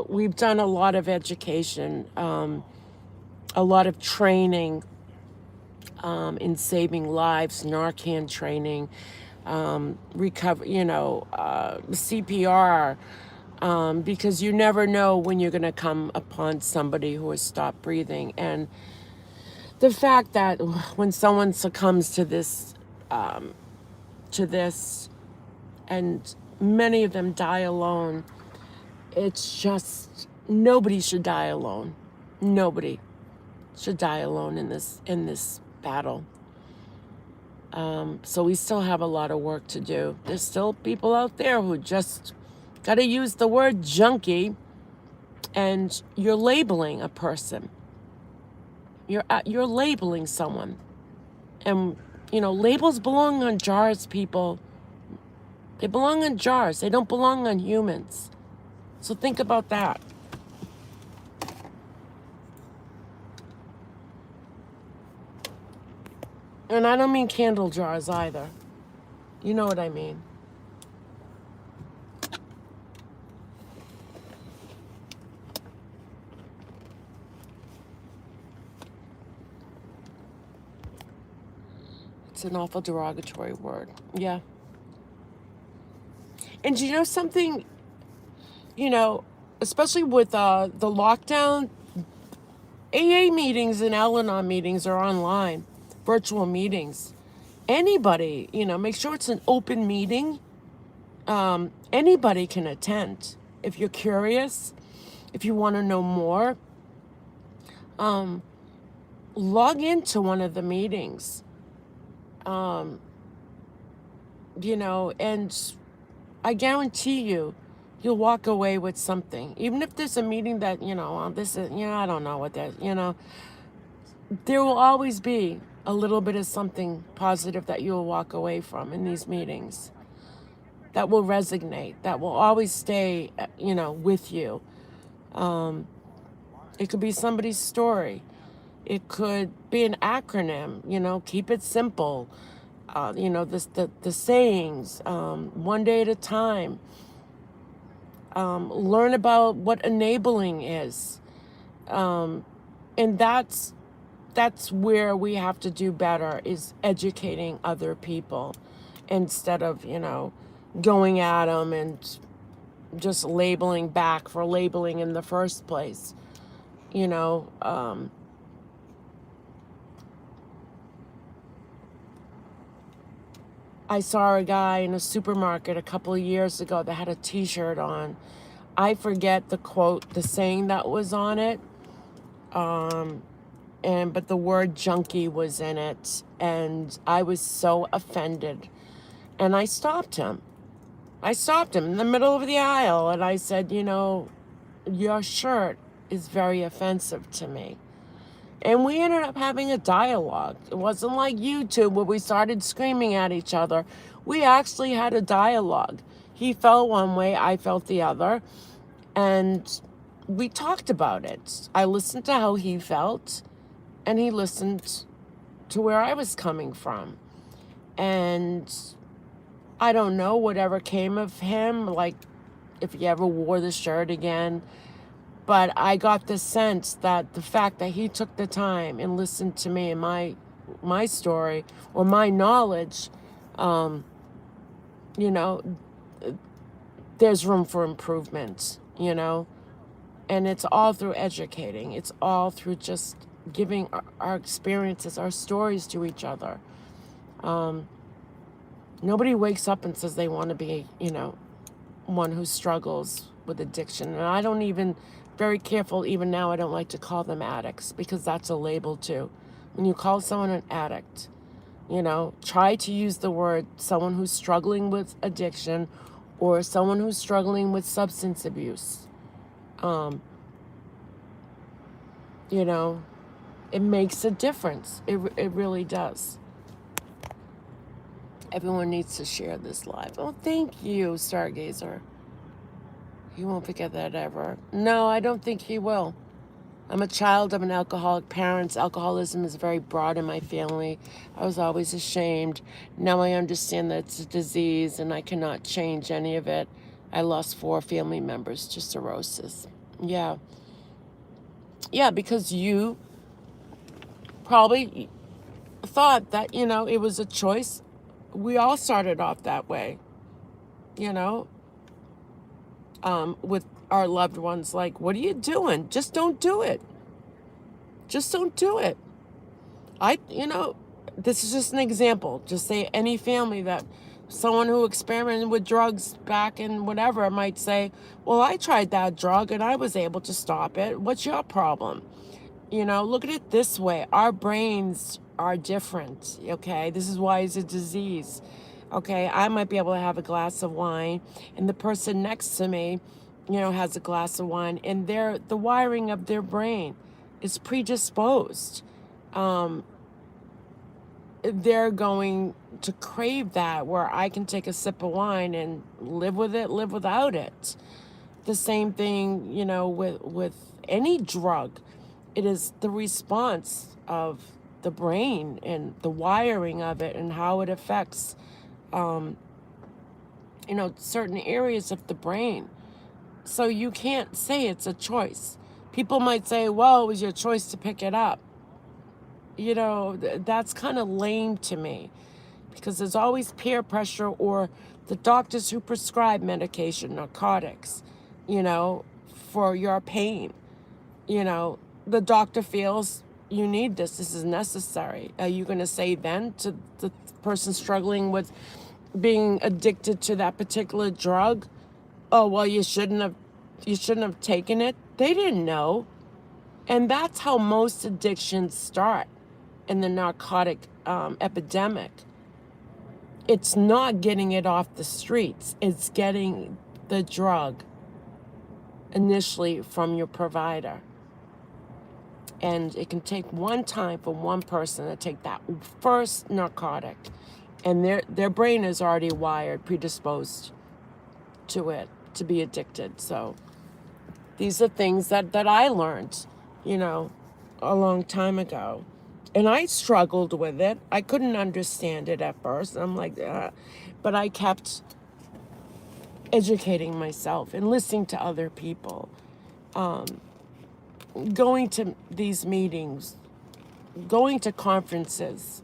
We've done a lot of education, a lot of training, in saving lives, Narcan training, recover, CPR, because you never know when you're going to come upon somebody who has stopped breathing. And the fact that when someone succumbs to this, and many of them die alone, it's just, nobody should die alone. Nobody should die alone in this battle. So we still have a lot of work to do. There's still people out there who just got to use the word junkie, and you're labeling a person. You're labeling someone, and labels belong on jars, people. They belong on jars. They don't belong on humans. So think about that. And I don't mean candle jars either. You know what I mean. It's an awful derogatory word. Yeah. And you know something, especially with the lockdown, AA meetings and Al-Anon meetings are online, virtual meetings. Anybody, make sure it's an open meeting. Anybody can attend. If you're curious, if you want to know more, log into one of the meetings. And I guarantee you'll walk away with something. Even if there's a meeting that, this is, I don't know what that, there will always be a little bit of something positive that you'll walk away from in these meetings that will resonate, that will always stay, with you. It could be somebody's story. It could be an acronym, keep it simple. The sayings, one day at a time. Learn about what enabling is. And that's where we have to do better, is educating other people instead of, going at them and just labeling back for labeling in the first place. I saw a guy in a supermarket a couple of years ago that had a t-shirt on. I forget the quote, the saying that was on it. But the word junkie was in it. And I was so offended. And I stopped him. In the middle of the aisle. And I said, your shirt is very offensive to me. And we ended up having a dialogue. It wasn't like YouTube where we started screaming at each other. We actually had a dialogue. He felt one way, I felt the other. And we talked about it. I listened to how he felt, and he listened to where I was coming from. And I don't know whatever came of him, like if he ever wore the shirt again. But I got the sense that the fact that he took the time and listened to me and my story or my knowledge, there's room for improvement, And it's all through educating. It's all through just giving our experiences, our stories to each other. Nobody wakes up and says they want to be, one who struggles with addiction. And I don't even... Very careful, even now, I don't like to call them addicts, because that's a label too. When you call someone an addict, try to use the word someone who's struggling with addiction or someone who's struggling with substance abuse. It makes a difference. It really does. Everyone needs to share this live. Oh, thank you, Stargazer. He won't forget that ever. No, I don't think he will. I'm a child of an alcoholic parents. Alcoholism is very broad in my family. I was always ashamed. Now I understand that it's a disease and I cannot change any of it. I lost 4 family members to cirrhosis. Yeah. Yeah, because you probably thought that, it was a choice. We all started off that way, you know, with our loved ones. Like, what are you doing? Just don't do it. Just don't do it. This is just an example. Just say any family that someone who experimented with drugs back in whatever might say, well, I tried that drug and I was able to stop it. What's your problem? Look at it this way. Our brains are different, okay? This is why it's a disease, okay? I might be able to have a glass of wine, and the person next to me, has a glass of wine, and the wiring of their brain is predisposed. They're going to crave that, where I can take a sip of wine and live with it, live without it. The same thing, with any drug. It is the response of the brain and the wiring of it and how it affects, certain areas of the brain. So you can't say it's a choice. People might say, well, it was your choice to pick it up. That's kind of lame to me, because there's always peer pressure, or the doctors who prescribe medication, narcotics, for your pain. The doctor feels you need this. This is necessary. Are you going to say then to the person struggling with being addicted to that particular drug, oh, well, you shouldn't have taken it? They didn't know. And that's how most addictions start in the narcotic epidemic. It's not getting it off the streets. It's getting the drug initially from your provider. And it can take one time for one person to take that first narcotic, and their brain is already wired, predisposed to it, to be addicted. So these are things that I learned, a long time ago. And I struggled with it. I couldn't understand it at first. I'm like, but I kept educating myself and listening to other people. Going to these meetings, going to conferences,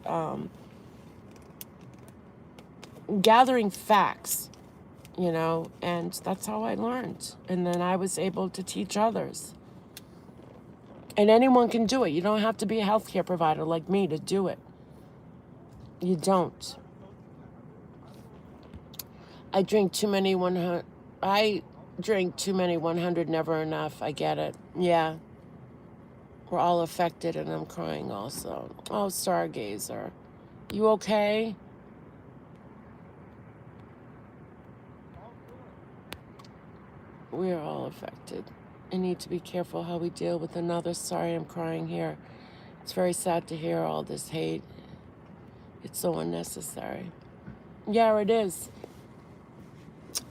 gathering facts, and that's how I learned. And then I was able to teach others. And anyone can do it. You don't have to be a healthcare provider like me to do it. You don't. I drink too many 100, never enough. I get it. Yeah. We're all affected, and I'm crying also. Oh, Stargazer. You okay? We're all affected. I need to be careful how we deal with another. Sorry, I'm crying here. It's very sad to hear all this hate. It's so unnecessary. Yeah, it is.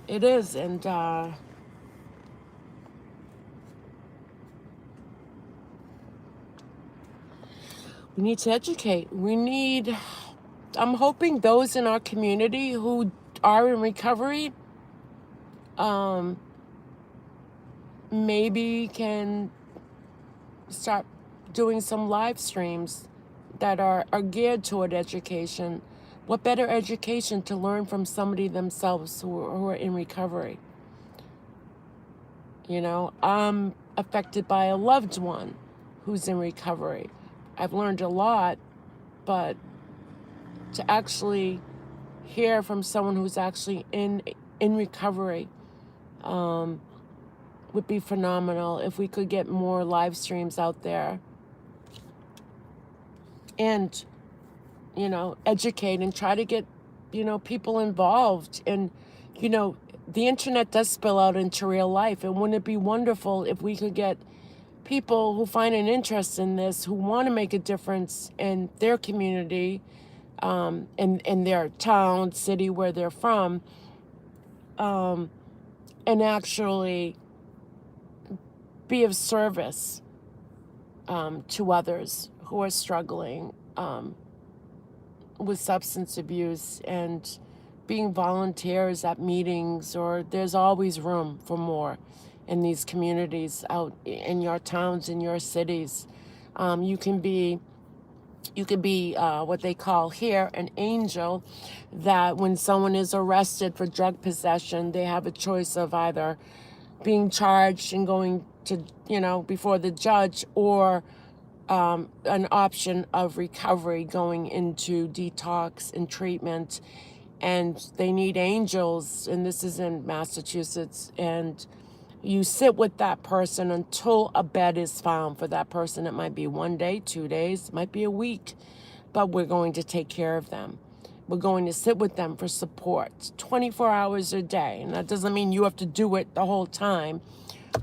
It is, and we need to educate. I'm hoping those in our community who are in recovery, maybe can start doing some live streams that are geared toward education. What better education to learn from somebody themselves who are in recovery? I'm affected by a loved one who's in recovery. I've learned a lot, but to actually hear from someone who's actually in recovery would be phenomenal if we could get more live streams out there and, educate and try to get, people involved. And, the internet does spill out into real life. And wouldn't it be wonderful if we could get people who find an interest in this, who want to make a difference in their community, in their town, city, where they're from, and actually be of service to others who are struggling with substance abuse, and being volunteers at meetings, or there's always room for more in these communities out in your towns, in your cities. You can be what they call here an angel, that when someone is arrested for drug possession, they have a choice of either being charged and going to, before the judge, or an option of recovery, going into detox and treatment. And they need angels, and this is in Massachusetts, and you sit with that person until a bed is found for that person. It might be 1 day, 2 days, it might be a week, but we're going to take care of them. We're going to sit with them for support 24 hours a day. And that doesn't mean you have to do it the whole time.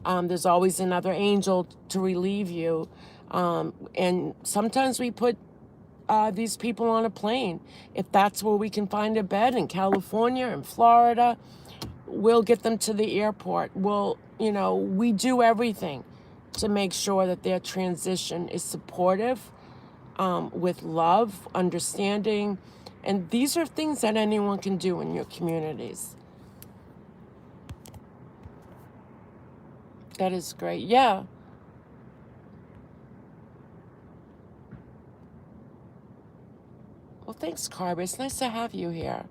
There's always another angel to relieve you. And sometimes we put these people on a plane. If that's where we can find a bed in California and Florida, we'll get them to the airport. We do everything to make sure that their transition is supportive, with love, understanding. And these are things that anyone can do in your communities. That is great. Yeah. Well, thanks, Carver. It's nice to have you here.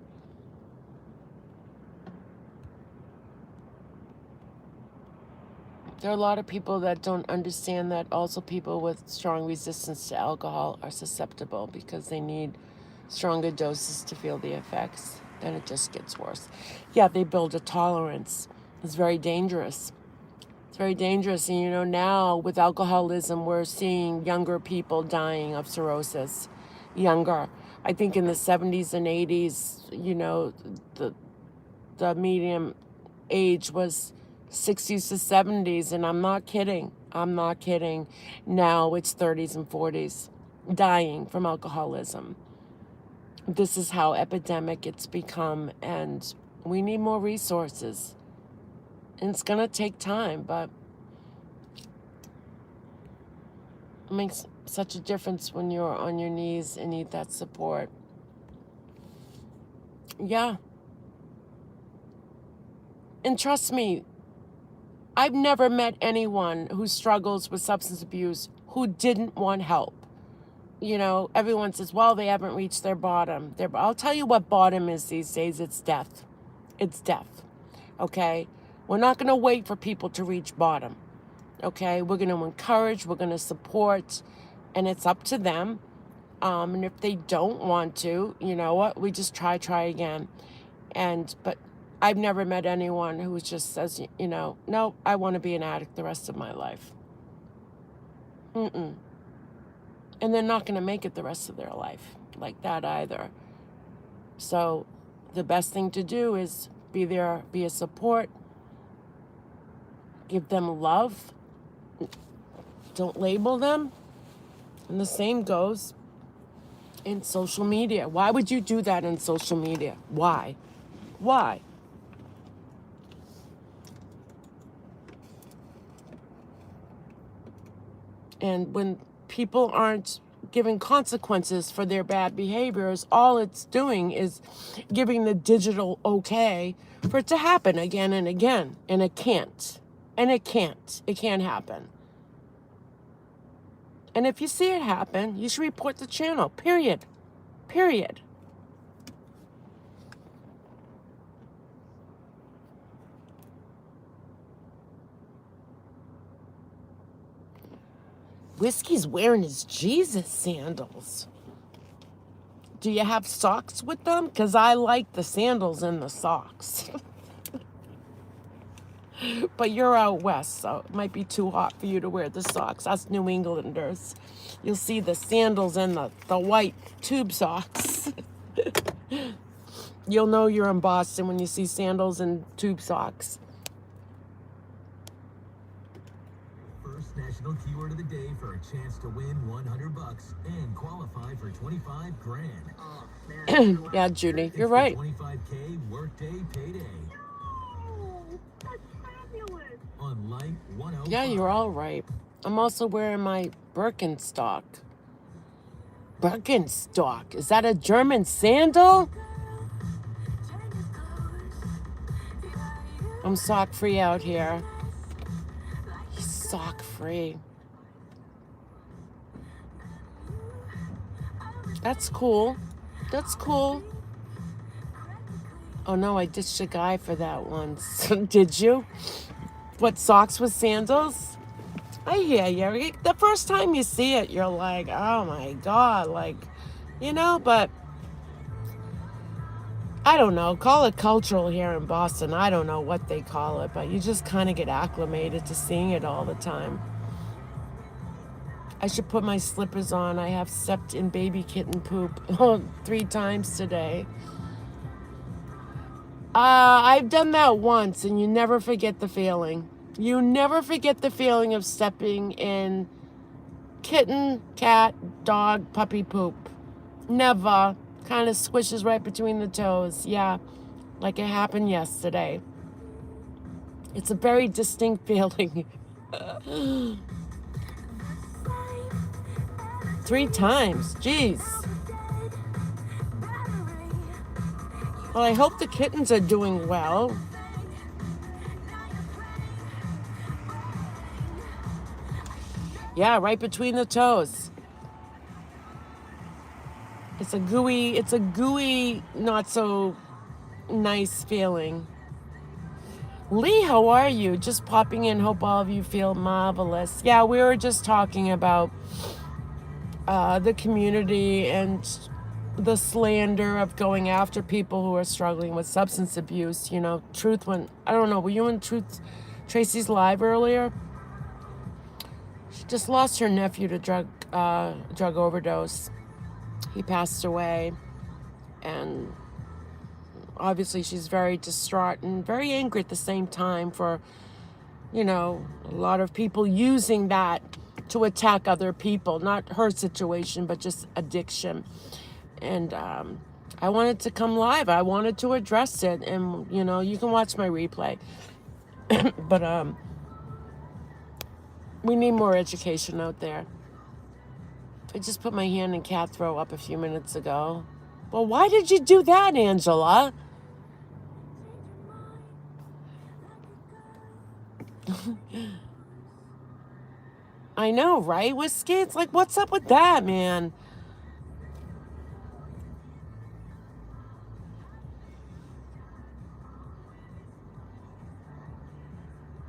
There are a lot of people that don't understand that also people with strong resistance to alcohol are susceptible, because they need stronger doses to feel the effects. Then it just gets worse. Yeah, they build a tolerance. It's very dangerous. It's very dangerous. And now with alcoholism, we're seeing younger people dying of cirrhosis. Younger. I think in the 70s and 80s, the median age was 60s to 70s, and I'm not kidding. Now it's 30s and 40s dying from alcoholism. This is how epidemic it's become, and we need more resources. And it's going to take time, but it makes such a difference when you're on your knees and need that support. Yeah. And trust me, I've never met anyone who struggles with substance abuse who didn't want help. Everyone says, well, they haven't reached their bottom. I'll tell you what bottom is these days. It's death. It's death. Okay? We're not going to wait for people to reach bottom. Okay? We're going to encourage. We're going to support. And it's up to them. And if they don't want to, you know what? We just try again. But I've never met anyone who just says, no, I want to be an addict the rest of my life. And they're not going to make it the rest of their life like that either. So the best thing to do is be there, be a support, give them love, don't label them. And the same goes in social media. Why would you do that in social media? Why? And when people aren't giving consequences for their bad behaviors, all it's doing is giving the digital okay for it to happen again and again. And it can't. It can't happen. And if you see it happen, you should report the channel. Period. Whiskey's wearing his Jesus sandals. Do you have socks with them? Because I like the sandals and the socks. But you're out west, so it might be too hot for you to wear the socks. Us New Englanders, you'll see the sandals and the white tube socks. You'll know you're in Boston when you see sandals and tube socks. National keyword of the day for a chance to win $100 and qualify for 25 grand. Oh, man. Yeah, Judy, you're right. 25K workday payday. Oh, that's fabulous. On Light 105. Yeah, you're all right. I'm also wearing my Birkenstock. Birkenstock. Is that a German sandal? I'm sock free out here. Sock free. That's cool. That's cool. Oh no, I ditched a guy for that once. Did you? What, socks with sandals? I hear you. The first time you see it, you're like, oh my God, like, but I don't know. Call it cultural here in Boston. I don't know what they call it, but you just kind of get acclimated to seeing it all the time. I should put my slippers on. I have stepped in baby kitten poop 3 times today. I've done that once, and you never forget the feeling. You never forget the feeling of stepping in kitten, cat, dog, puppy poop. Never. Kind of squishes right between the toes. Yeah, like it happened yesterday. It's a very distinct feeling. 3 times. Jeez. Well, I hope the kittens are doing well. Yeah, right between the toes. It's a gooey, not so nice feeling. Lee, how are you? Just popping in. Hope all of you feel marvelous. Yeah, we were just talking about the community and the slander of going after people who are struggling with substance abuse. Truth went, I don't know, were you in Truth Tracy's live earlier? She just lost her nephew to drug overdose. He passed away, and obviously she's very distraught and very angry at the same time for, a lot of people using that to attack other people, not her situation, but just addiction. And I wanted to come live. I wanted to address it, and you can watch my replay. But we need more education out there. I just put my hand in cat throw up a few minutes ago. Well, why did you do that, Angela? I know, right? Whiskey? It's like, what's up with that, man?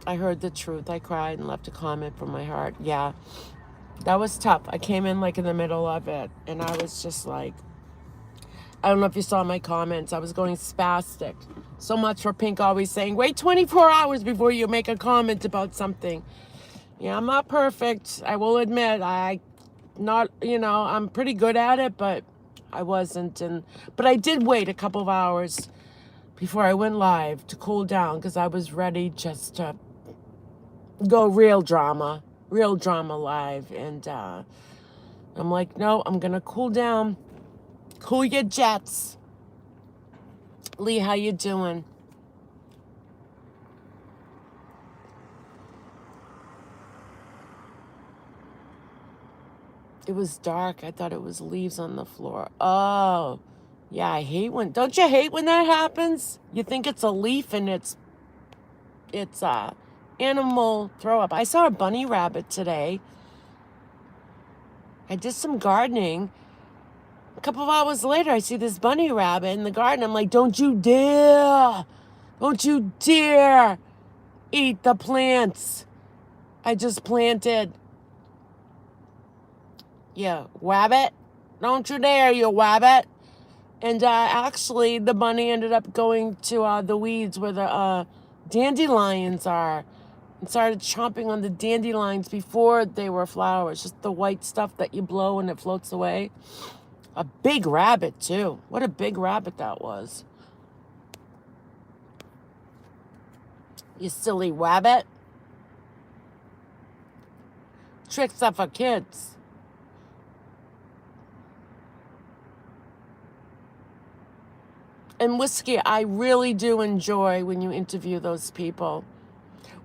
I heard the truth. I cried and left a comment from my heart. Yeah, that was tough. I came in like in the middle of it, and I was just like, I don't know if you saw my comments. I was going spastic. So much for Pink always saying, wait 24 hours before you make a comment about something. Yeah, I'm not perfect. I will admit, I'm pretty good at it, but I wasn't. But I did wait a couple of hours before I went live to cool down, because I was ready just to go real drama live. And I'm like, no, I'm going to cool down. Cool your jets. Lee, how you doing? It was dark. I thought it was leaves on the floor. Oh, yeah, don't you hate when that happens? You think it's a leaf and it's animal throw up. I saw a bunny rabbit today. I did some gardening. A couple of hours later, I see this bunny rabbit in the garden. I'm like, don't you dare eat the plants I just planted. Yeah, wabbit. Don't you dare, you wabbit. And actually, the bunny ended up going to the weeds where the dandelions are, and started chomping on the dandelions before they were flowers. Just the white stuff that you blow and it floats away. A big rabbit, too. What a big rabbit that was. You silly wabbit. Tricks are for kids. And Whiskey, I really do enjoy when you interview those people.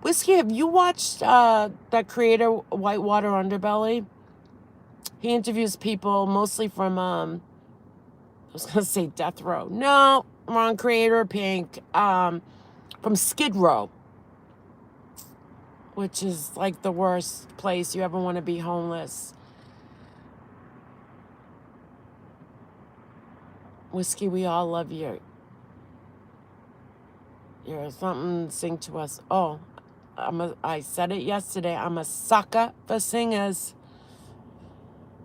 Whiskey, have you watched that creator, Whitewater Underbelly? He interviews people mostly from, I was going to say Death Row. No, wrong creator, Pink. From Skid Row, which is like the worst place you ever want to be homeless. Whiskey, we all love you. You're something, sing to us. Oh, I said it yesterday. I'm a sucker for singers,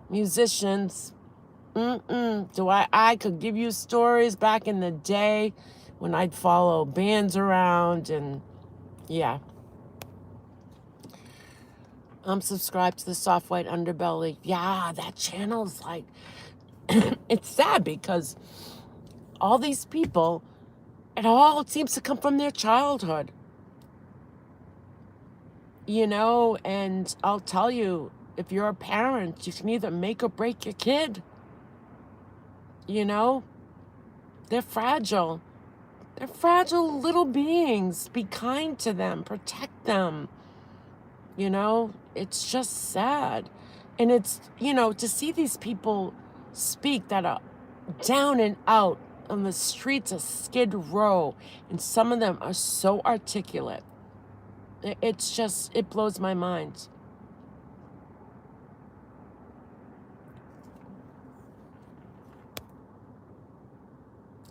musicians. I could give you stories back in the day when I'd follow bands around, and yeah. I'm subscribed to the Soft White Underbelly. Yeah, that channel's like, it's sad because all these people, it all seems to come from their childhood. You know, and I'll tell you, if you're a parent, you can either make or break your kid. You know, they're fragile. They're fragile little beings. Be kind to them, protect them. You know, it's just sad. And it's, you know, to see these people speak that are down and out on the streets of Skid Row, and some of them are so articulate. It's just, it blows my mind.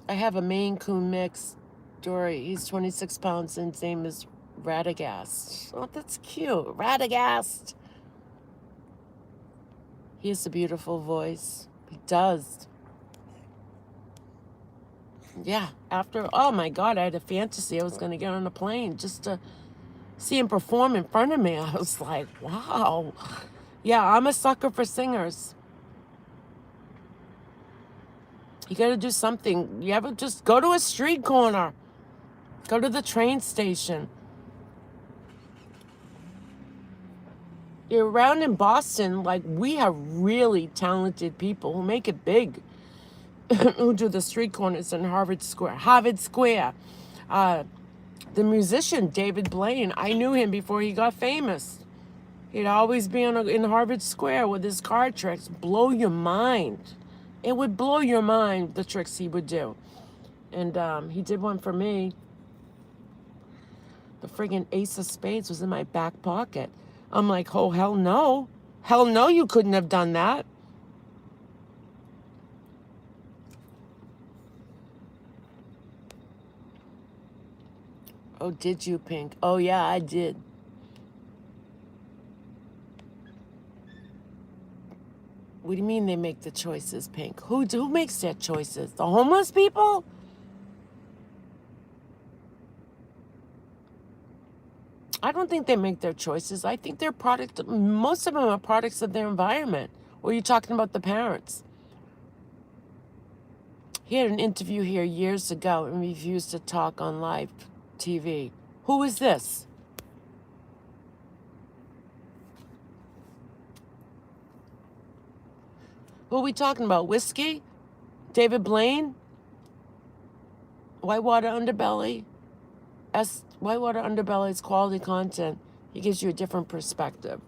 I have a Maine Coon mix, Dory. He's 26 pounds and his name is Radagast. Oh, that's cute. Radagast. He has a beautiful voice. He does. Yeah, after, oh my God, I had a fantasy I was going to get on a plane just to see him perform in front of me. I was like, wow. Yeah, I'm a sucker for singers. You got to do something. You ever just go to a street corner, go to the train station. You're around in Boston, like, we have really talented people who make it big, who do the street corners in Harvard Square. The musician David Blaine, I knew him before he got famous. He'd always be in Harvard Square with his card tricks. Blow your mind. It would blow your mind, the tricks he would do. And he did one for me. The friggin' ace of spades was in my back pocket. I'm like, oh, hell no. Hell no, you couldn't have done that. Oh, did you, Pink? Oh, yeah, I did. What do you mean they make the choices, Pink? Who makes their choices? The homeless people? I don't think they make their choices. I think they're most of them are products of their environment. Or are you talking about the parents? He had an interview here years ago and refused to talk on live TV. Who is this? Who are we talking about? Whiskey? David Blaine? Whitewater Underbelly? Whitewater Underbelly's quality content. He gives you a different perspective.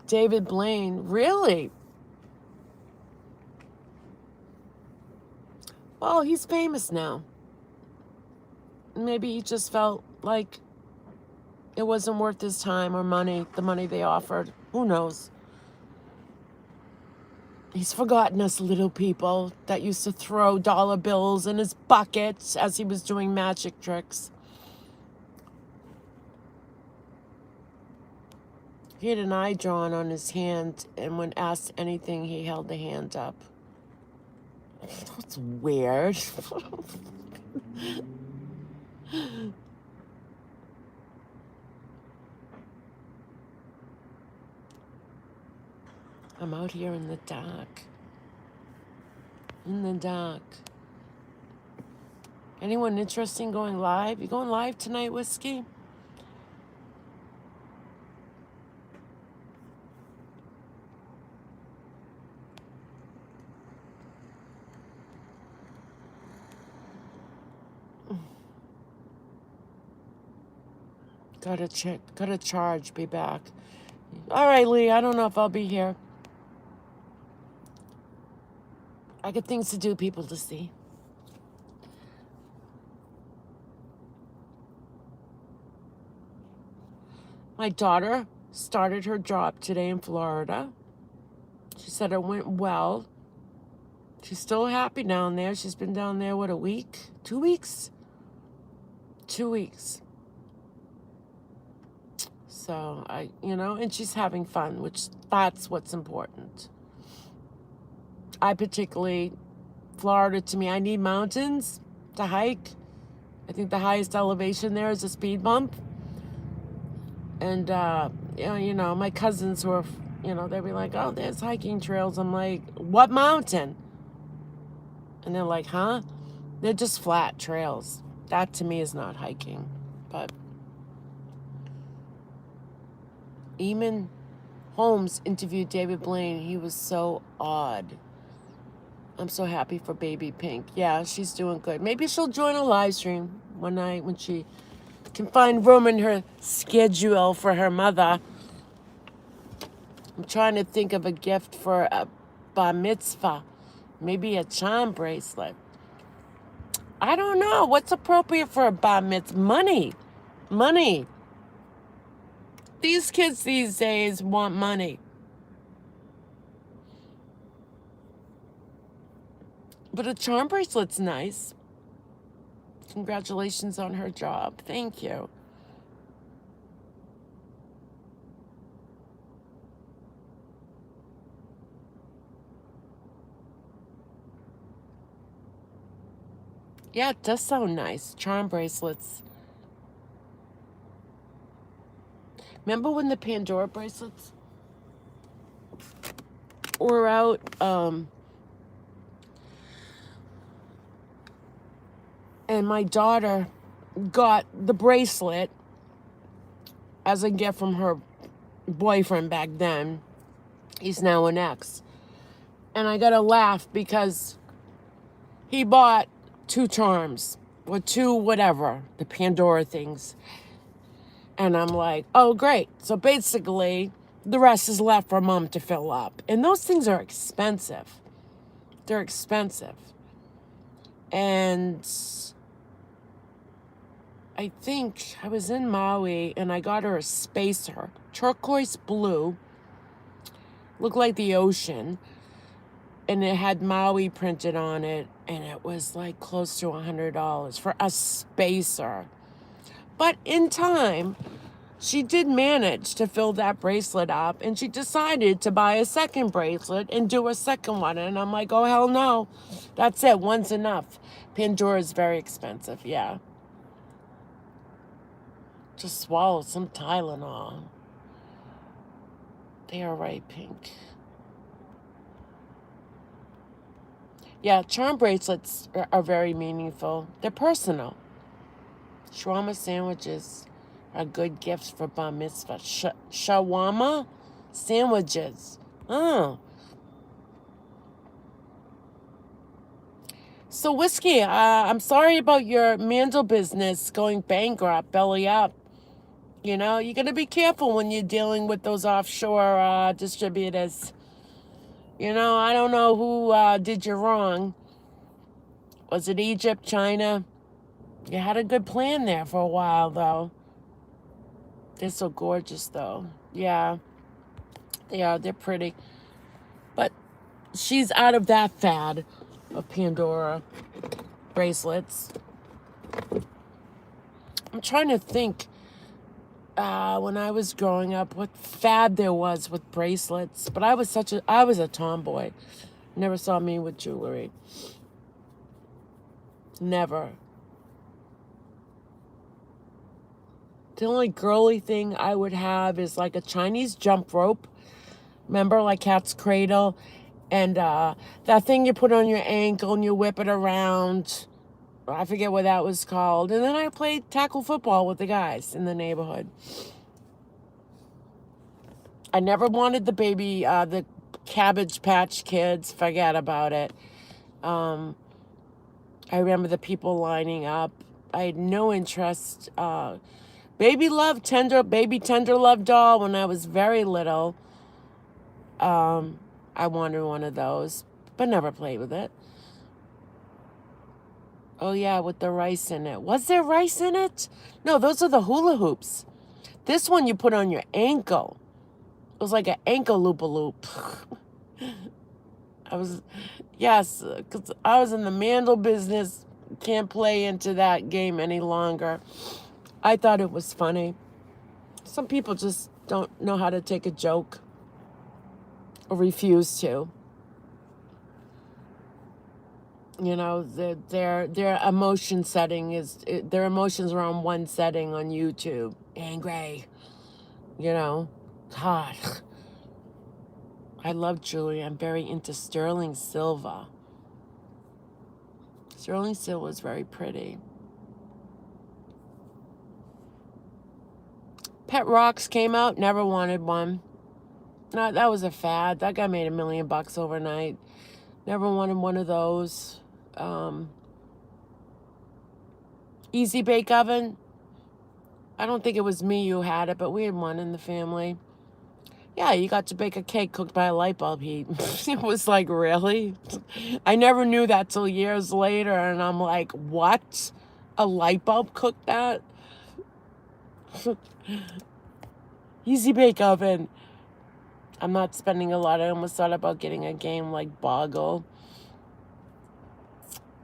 David Blaine, really? Well, he's famous now. Maybe he just felt like it wasn't worth his time or money, the money they offered. Who knows? He's forgotten us little people that used to throw dollar bills in his buckets as he was doing magic tricks. He had an eye drawn on his hand, and when asked anything, he held the hand up. That's weird. I'm out here in the dark. In the dark. Anyone interesting going live? You going live tonight, Whiskey? Gotta charge, be back. All right, Lee, I don't know if I'll be here. I got things to do, people to see. My daughter started her job today in Florida. She said it went well. She's still happy down there. She's been down there, what, a week? 2 weeks? 2 weeks. So, and she's having fun, which that's what's important. Florida to me, I need mountains to hike. I think the highest elevation there is a speed bump. And, my cousins were, they'd be like, oh, there's hiking trails. I'm like, what mountain? And they're like, huh? They're just flat trails. That to me is not hiking. But Eamon Holmes interviewed David Blaine. He was so odd. I'm so happy for baby Pink. Yeah, she's doing good. Maybe she'll join a live stream one night when she can find room in her schedule for her mother. I'm trying to think of a gift for a bar mitzvah. Maybe a charm bracelet. I don't know. What's appropriate for a bar mitzvah? Money. These kids these days want money. But a charm bracelet's nice. Congratulations on her job. Thank you. Yeah, it does sound nice. Charm bracelets. Remember when the Pandora bracelets were out? And my daughter got the bracelet as a gift from her boyfriend back then. He's now an ex. And I gotta laugh because he bought 2 charms or 2 whatever, the Pandora things. And I'm like, oh, great. So basically, the rest is left for mom to fill up. And those things are expensive. They're expensive. And I think I was in Maui and I got her a spacer, turquoise blue, looked like the ocean, and it had Maui printed on it, and it was like close to $100 for a spacer. But in time, she did manage to fill that bracelet up, and she decided to buy a second bracelet and do a second one. And I'm like, oh, hell no. That's it. One's enough. Pandora is very expensive, yeah. Just swallow some Tylenol. They are right, Pink. Yeah, charm bracelets are very meaningful. They're personal. Shawarma sandwiches are good gifts for bar mitzvah. Shawarma sandwiches. Oh. So, Whiskey, I'm sorry about your Mandel business going bankrupt, belly up. You got to be careful when you're dealing with those offshore distributors. I don't know who did you wrong. Was it Egypt, China? You had a good plan there for a while, though. They're so gorgeous, though. Yeah, they are. They're pretty. But she's out of that fad of Pandora bracelets. I'm trying to think when I was growing up what fad there was with bracelets. But I was a tomboy. Never saw me with jewelry. Never. The only girly thing I would have is like a Chinese jump rope. Remember, like Cat's Cradle? And that thing you put on your ankle and you whip it around. I forget what that was called. And then I played tackle football with the guys in the neighborhood. I never wanted the Cabbage Patch Kids. Forget about it. I remember the people lining up. I had no interest. baby tender love doll when I was very little. I wanted one of those, but never played with it. Oh yeah, with the rice in it. Was there rice in it? No, those are the hula hoops. This one you put on your ankle. It was like an ankle loop-a-loop. I was, yes, because I was in the mandel business. Can't play into that game any longer. I thought it was funny. Some people just don't know how to take a joke or refuse to. You know, their emotion setting their emotions are on one setting on YouTube. Angry. You know, God. I love jewelry. I'm very into sterling silver. Sterling silver is very pretty. Pet rocks came out. Never wanted one. No, that was a fad. That guy made $1 million overnight. Never wanted one of those. Easy bake oven. I don't think it was me who had it, but we had one in the family. Yeah, you got to bake a cake cooked by a light bulb heat. It was like, really? I never knew that till years later, and I'm like, what? A light bulb cooked that? Easy bake oven. I'm not spending a lot. I almost thought about getting a game like Boggle.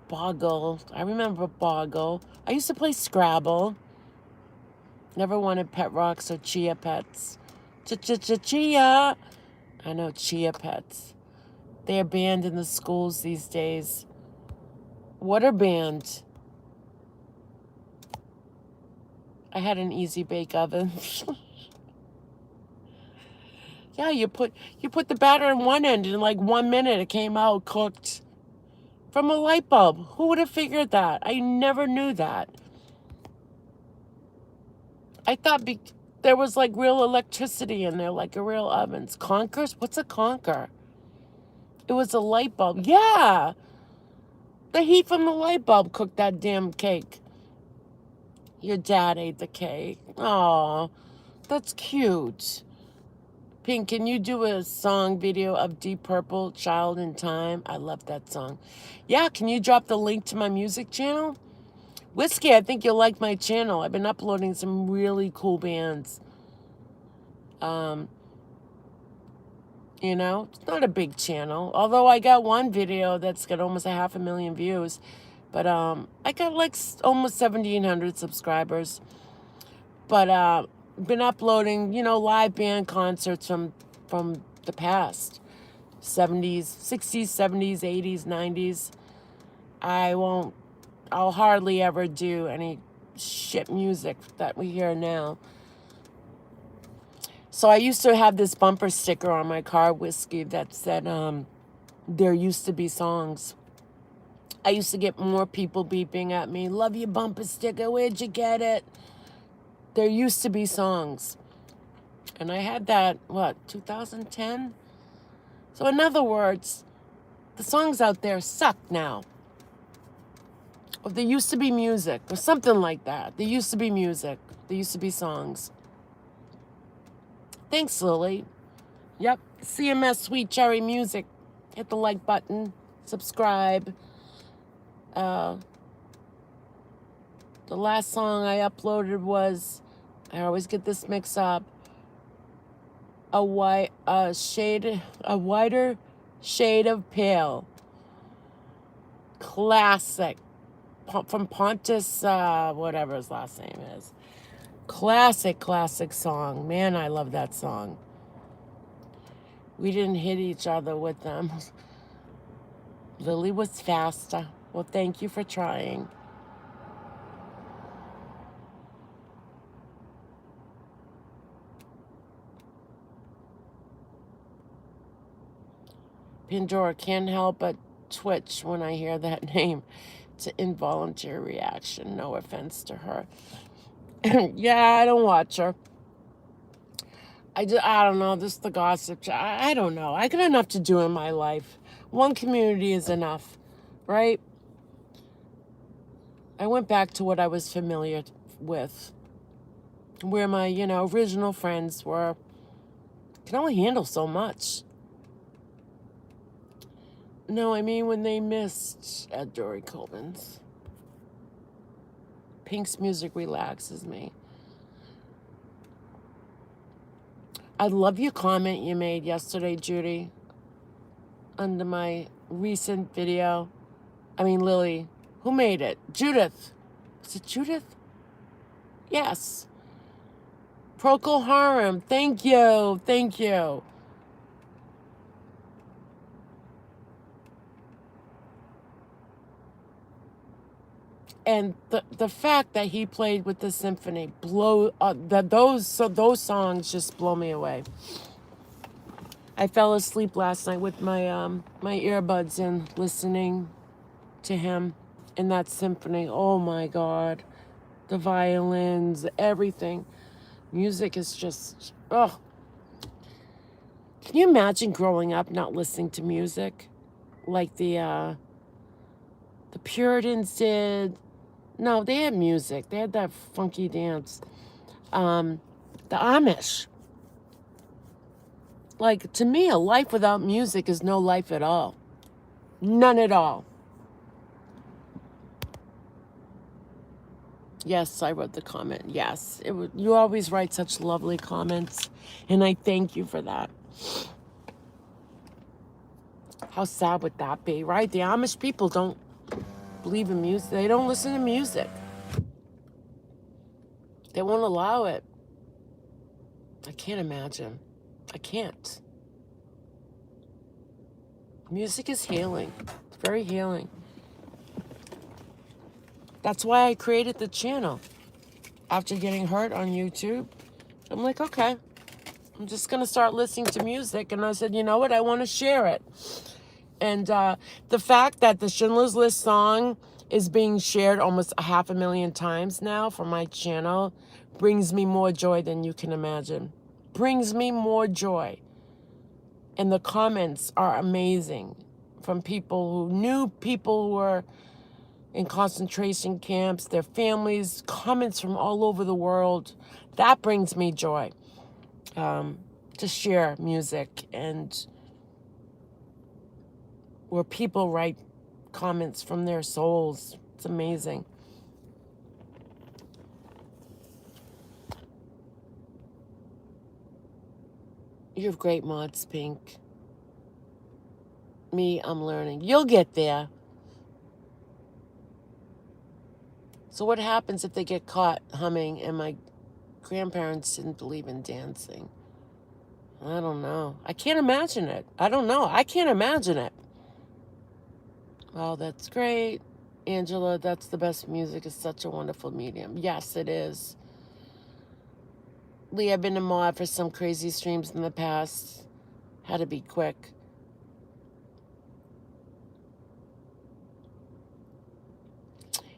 Boggle. I remember Boggle. I used to play Scrabble. Never wanted pet rocks or chia pets. Chia. I know, chia pets. They're banned in the schools these days. What are banned? I had an easy bake oven. Yeah, you put the batter in one end, and in like 1 minute it came out cooked from a light bulb. Who would have figured that? I never knew that. I thought there was like real electricity in there, like a real ovens. Conkers? What's a conker? It was a light bulb. Yeah. The heat from the light bulb cooked that damn cake. Your dad ate the cake. Aw, that's cute. Pink, can you do a song video of Deep Purple, Child in Time? I love that song. Yeah, can you drop the link to my music channel? Whiskey, I think you'll like my channel. I've been uploading some really cool bands. You know, it's not a big channel. Although I got one video that's got almost 500,000 views. But I got like almost 1,700 subscribers. But been uploading, you know, live band concerts from the past. 70s, 60s, 70s, 80s, 90s. I'll hardly ever do any shit music that we hear now. So I used to have this bumper sticker on my car, Whiskey, that said, there used to be songs. I used to get more people beeping at me, love your bumper sticker, where'd you get it? There used to be songs. And I had that, 2010? So in other words, the songs out there suck now. Or there used to be music, or something like that. There used to be music. There used to be songs. Thanks, Lily. Yep, CMS Sweet Cherry Music. Hit the like button. Subscribe. The last song I uploaded was, I always get this mix up, a wider shade of pale. Classic. From Pontus, whatever his last name is. Classic song. Man, I love that song. We didn't hit each other with them. Lily was faster. Well, thank you for trying. Pandora, can't help but twitch when I hear that name. It's an involuntary reaction. No offense to her. Yeah, I don't watch her. I don't know. This is the gossip. I don't know. I got enough to do in my life. One community is enough, right? I went back to what I was familiar with. where my, original friends were, can only handle so much. No, I mean when they missed at Dory Colvin's. Pink's music relaxes me. I love your comment you made yesterday, Judy, under my recent video. I mean, Lily. Who made it? Judith. Is it Judith? Yes. Procol Harum. Thank you. Thank you. And the fact that he played with the symphony those songs just blow me away. I fell asleep last night with my my earbuds in, listening to him in that symphony. Oh my God, the violins, everything. Music is just Can you imagine growing up not listening to music like the Puritans did? No, they had music. They had that funky dance. The Amish. Like, to me, a life without music is no life at all. None at all. Yes, I wrote the comment. Yes, you always write such lovely comments, and I thank you for that. How sad would that be, right? The Amish people don't believe in music. They don't listen to music. They won't allow it. I can't imagine. I can't. Music is healing. It's very healing. That's why I created the channel. After getting hurt on YouTube, I'm like, okay, I'm just going to start listening to music. And I said, you know what? I want to share it. And the fact that the Schindler's List song is being shared almost 500,000 times now from my channel brings me more joy than you can imagine. Brings me more joy. And the comments are amazing from people who were in concentration camps, their families, comments from all over the world. That brings me joy, to share music and where people write comments from their souls. It's amazing. You have great mods, Pink. Me, I'm learning. You'll get there. So what happens if they get caught humming and my grandparents didn't believe in dancing? I don't know. I can't imagine it. I don't know. I can't imagine it. Oh, that's great. Angela, that's the best music. It's such a wonderful medium. Yes, it is. Lee, I've been a mod for some crazy streams in the past. Had to be quick.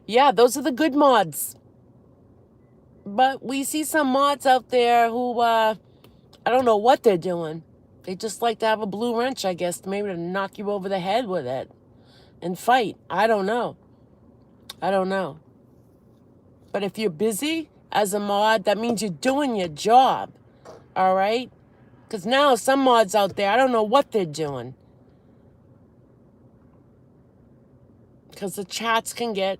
Yeah, those are the good mods. But we see some mods out there who, I don't know what they're doing. They just like to have a blue wrench, I guess, maybe to knock you over the head with it and fight. I don't know. I don't know. But if you're busy as a mod, that means you're doing your job. All right? Because now some mods out there, I don't know what they're doing. Because the chats can get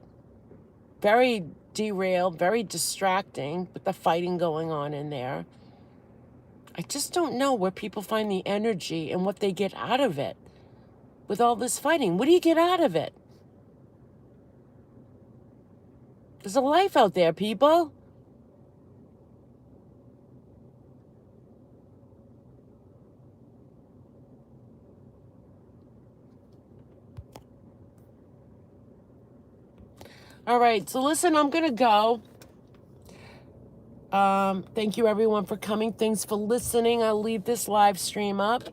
very derailed, very distracting with the fighting going on in there. I just don't know where people find the energy and what they get out of it with all this fighting. What do you get out of it? There's a life out there, people. All right, so listen, I'm going to go. Thank you, everyone, for coming. Thanks for listening. I'll leave this live stream up.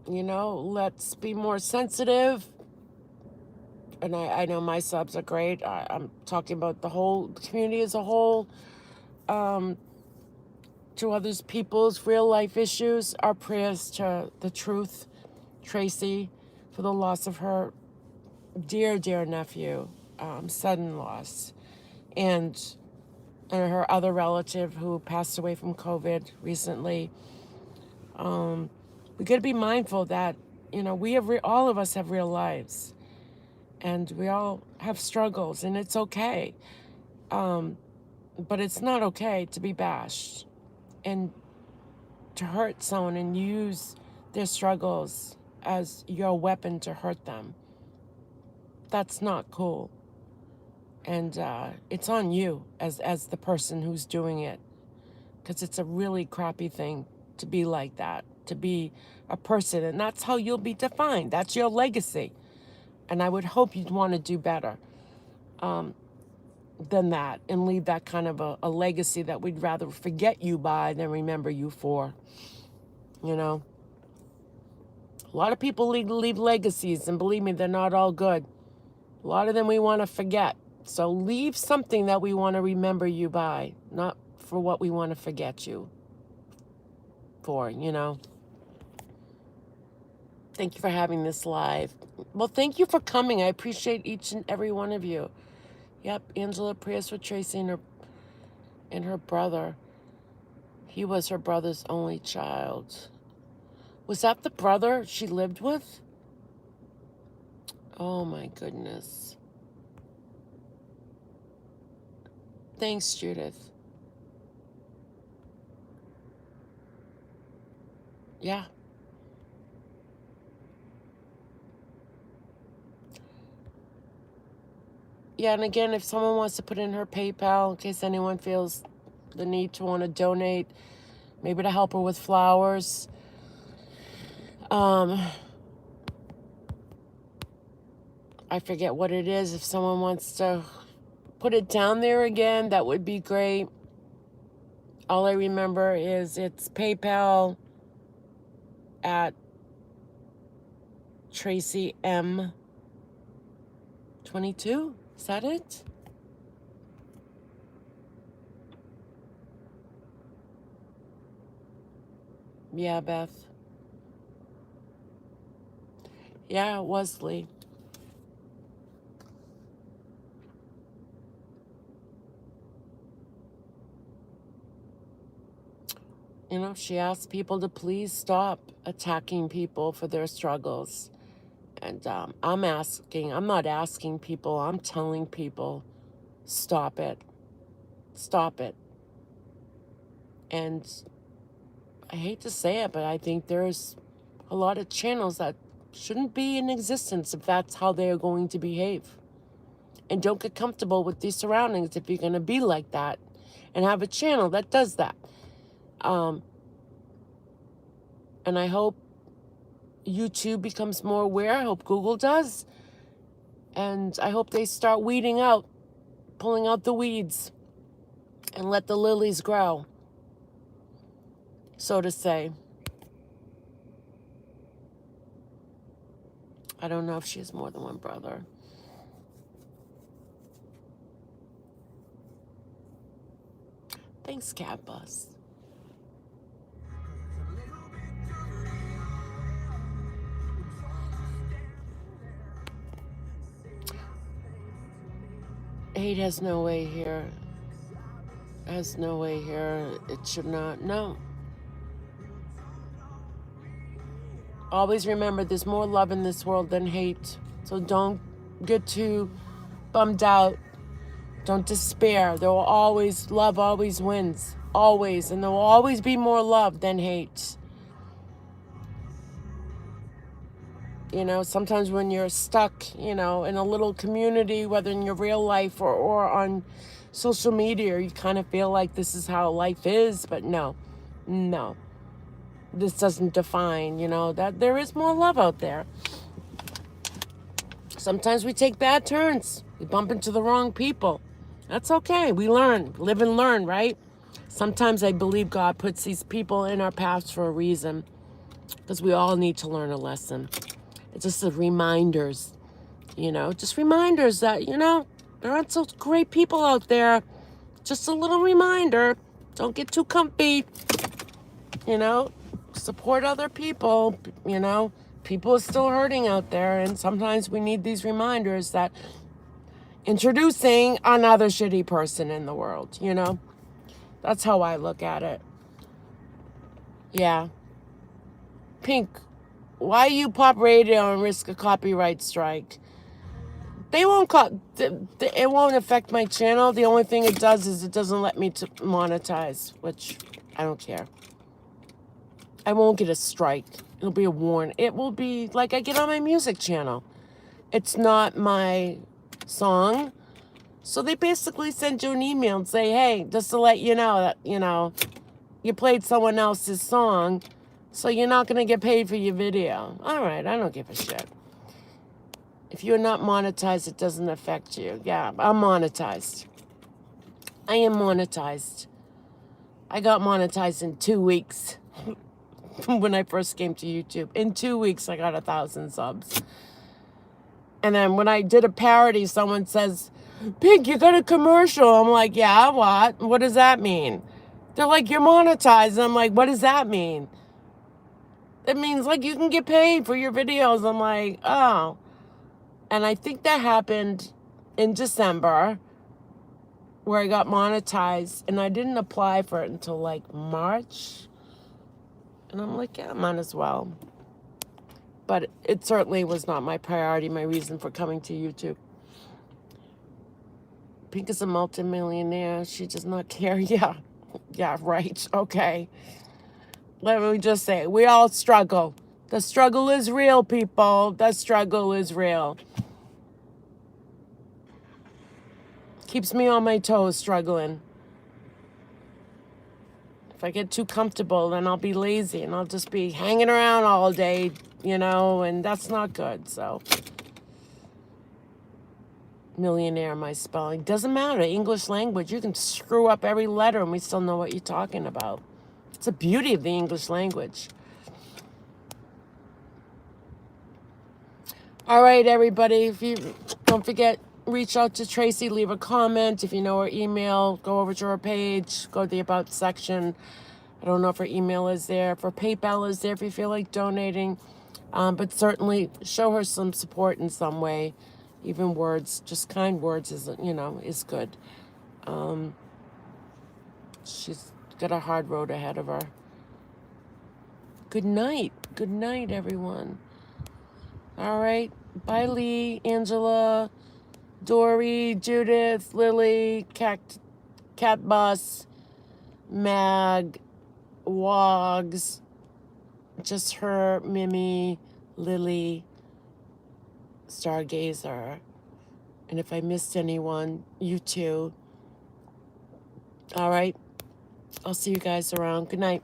Let's be more sensitive. And I know my subs are great. I'm talking about the whole community as a whole. To others people's real life issues. Our prayers to the truth, Tracy, for the loss of her dear, dear nephew, sudden loss. and her other relative who passed away from COVID recently. We got to be mindful that, we have all of us have real lives, and we all have struggles, and it's okay. But it's not okay to be bashed and to hurt someone and use their struggles as your weapon to hurt them. That's not cool. And it's on you as the person who's doing it, because it's a really crappy thing to be like that, to be a person, and that's how you'll be defined. That's your legacy. And I would hope you'd want to do better than that and leave that kind of a legacy that we'd rather forget you by than remember you for. A lot of people leave legacies, and believe me, they're not all good. A lot of them we want to forget. So leave something that we want to remember you by, not for what we want to forget you for, Thank you for having this live. Well, thank you for coming. I appreciate each and every one of you. Yep, Angela, prayers for Tracy and her brother. He was her brother's only child. Was that the brother she lived with? Oh my goodness. Thanks, Judith. Yeah. Yeah, and again, if someone wants to put in her PayPal, in case anyone feels the need to want to donate, maybe to help her with flowers. I forget what it is. If someone wants to put it down there again, that would be great. All I remember is it's PayPal at Tracy M 22. Is that it? Yeah, Beth. Yeah, it was Lee. She asked people to please stop attacking people for their struggles. And I'm not asking people, I'm telling people, stop it. Stop it. And I hate to say it, but I think there's a lot of channels that shouldn't be in existence if that's how they're going to behave. And don't get comfortable with these surroundings if you're going to be like that and have a channel that does that. And I hope YouTube becomes more aware. I hope Google does. And I hope they start pulling out the weeds and let the lilies grow, so to say. I don't know if she has more than one brother. Thanks, Cat Bus. Hate has no way here. Has no way here. It should not. No. Always remember, there's more love in this world than hate. So don't get too bummed out. Don't despair. Love always wins. Always. And there will always be more love than hate. Sometimes when you're stuck, in a little community, whether in your real life or on social media, you kind of feel like this is how life is. But no. This doesn't define, that there is more love out there. Sometimes we take bad turns. We bump into the wrong people. That's okay. We learn. Live and learn, right? Sometimes I believe God puts these people in our paths for a reason, because we all need to learn a lesson. It's just the reminders, just reminders that, there aren't so great people out there. Just a little reminder. Don't get too comfy, support other people, people are still hurting out there. And sometimes we need these reminders that, introducing another shitty person in the world, you know? That's how I look at it. Yeah. Pink, why you pop radio and risk a copyright strike? They won't it won't affect my channel. The only thing it does is it doesn't let me to monetize, which I don't care. I won't get a strike. It'll be a warn. It will be like I get on my music channel. It's not my song. So they basically send you an email and say, hey, just to let you know that, you played someone else's song, so you're not going to get paid for your video. All right, I don't give a shit. If you're not monetized, it doesn't affect you. Yeah, I'm monetized. I am monetized. I got monetized in 2 weeks when I first came to YouTube. In 2 weeks, I got 1,000 subs. And then when I did a parody, someone says, Pink, you got a commercial. I'm like, yeah, what? What does that mean? They're like, you're monetized. And I'm like, what does that mean? It means like you can get paid for your videos. I'm like, oh. And I think that happened in December where I got monetized, and I didn't apply for it until like March. And I'm like, yeah, might as well. But it certainly was not my priority, my reason for coming to YouTube. Pink is a multimillionaire. She does not care. Yeah. Yeah, right. Okay. Let me just say, we all struggle. The struggle is real, people. The struggle is real. Keeps me on my toes struggling. If I get too comfortable, then I'll be lazy and I'll just be hanging around all day, and that's not good. So, millionaire, my spelling. Doesn't matter. English language, you can screw up every letter and we still know what you're talking about. It's the beauty of the English language. All right, everybody. If you don't forget, reach out to Tracy, leave a comment. If you know her email, go over to her page, go to the About section. I don't know if her email is there. If her PayPal is there, if you feel like donating. But certainly show her some support in some way. Even words, just kind words is good. She's got a hard road ahead of her. Good night. Good night, everyone. All right. Bye, Lee, Angela, Dory, Judith, Lily, Cat Bus, Mag, Wogs, just her, Mimi, Lily, Stargazer. And if I missed anyone, you too. All right. I'll see you guys around. Good night.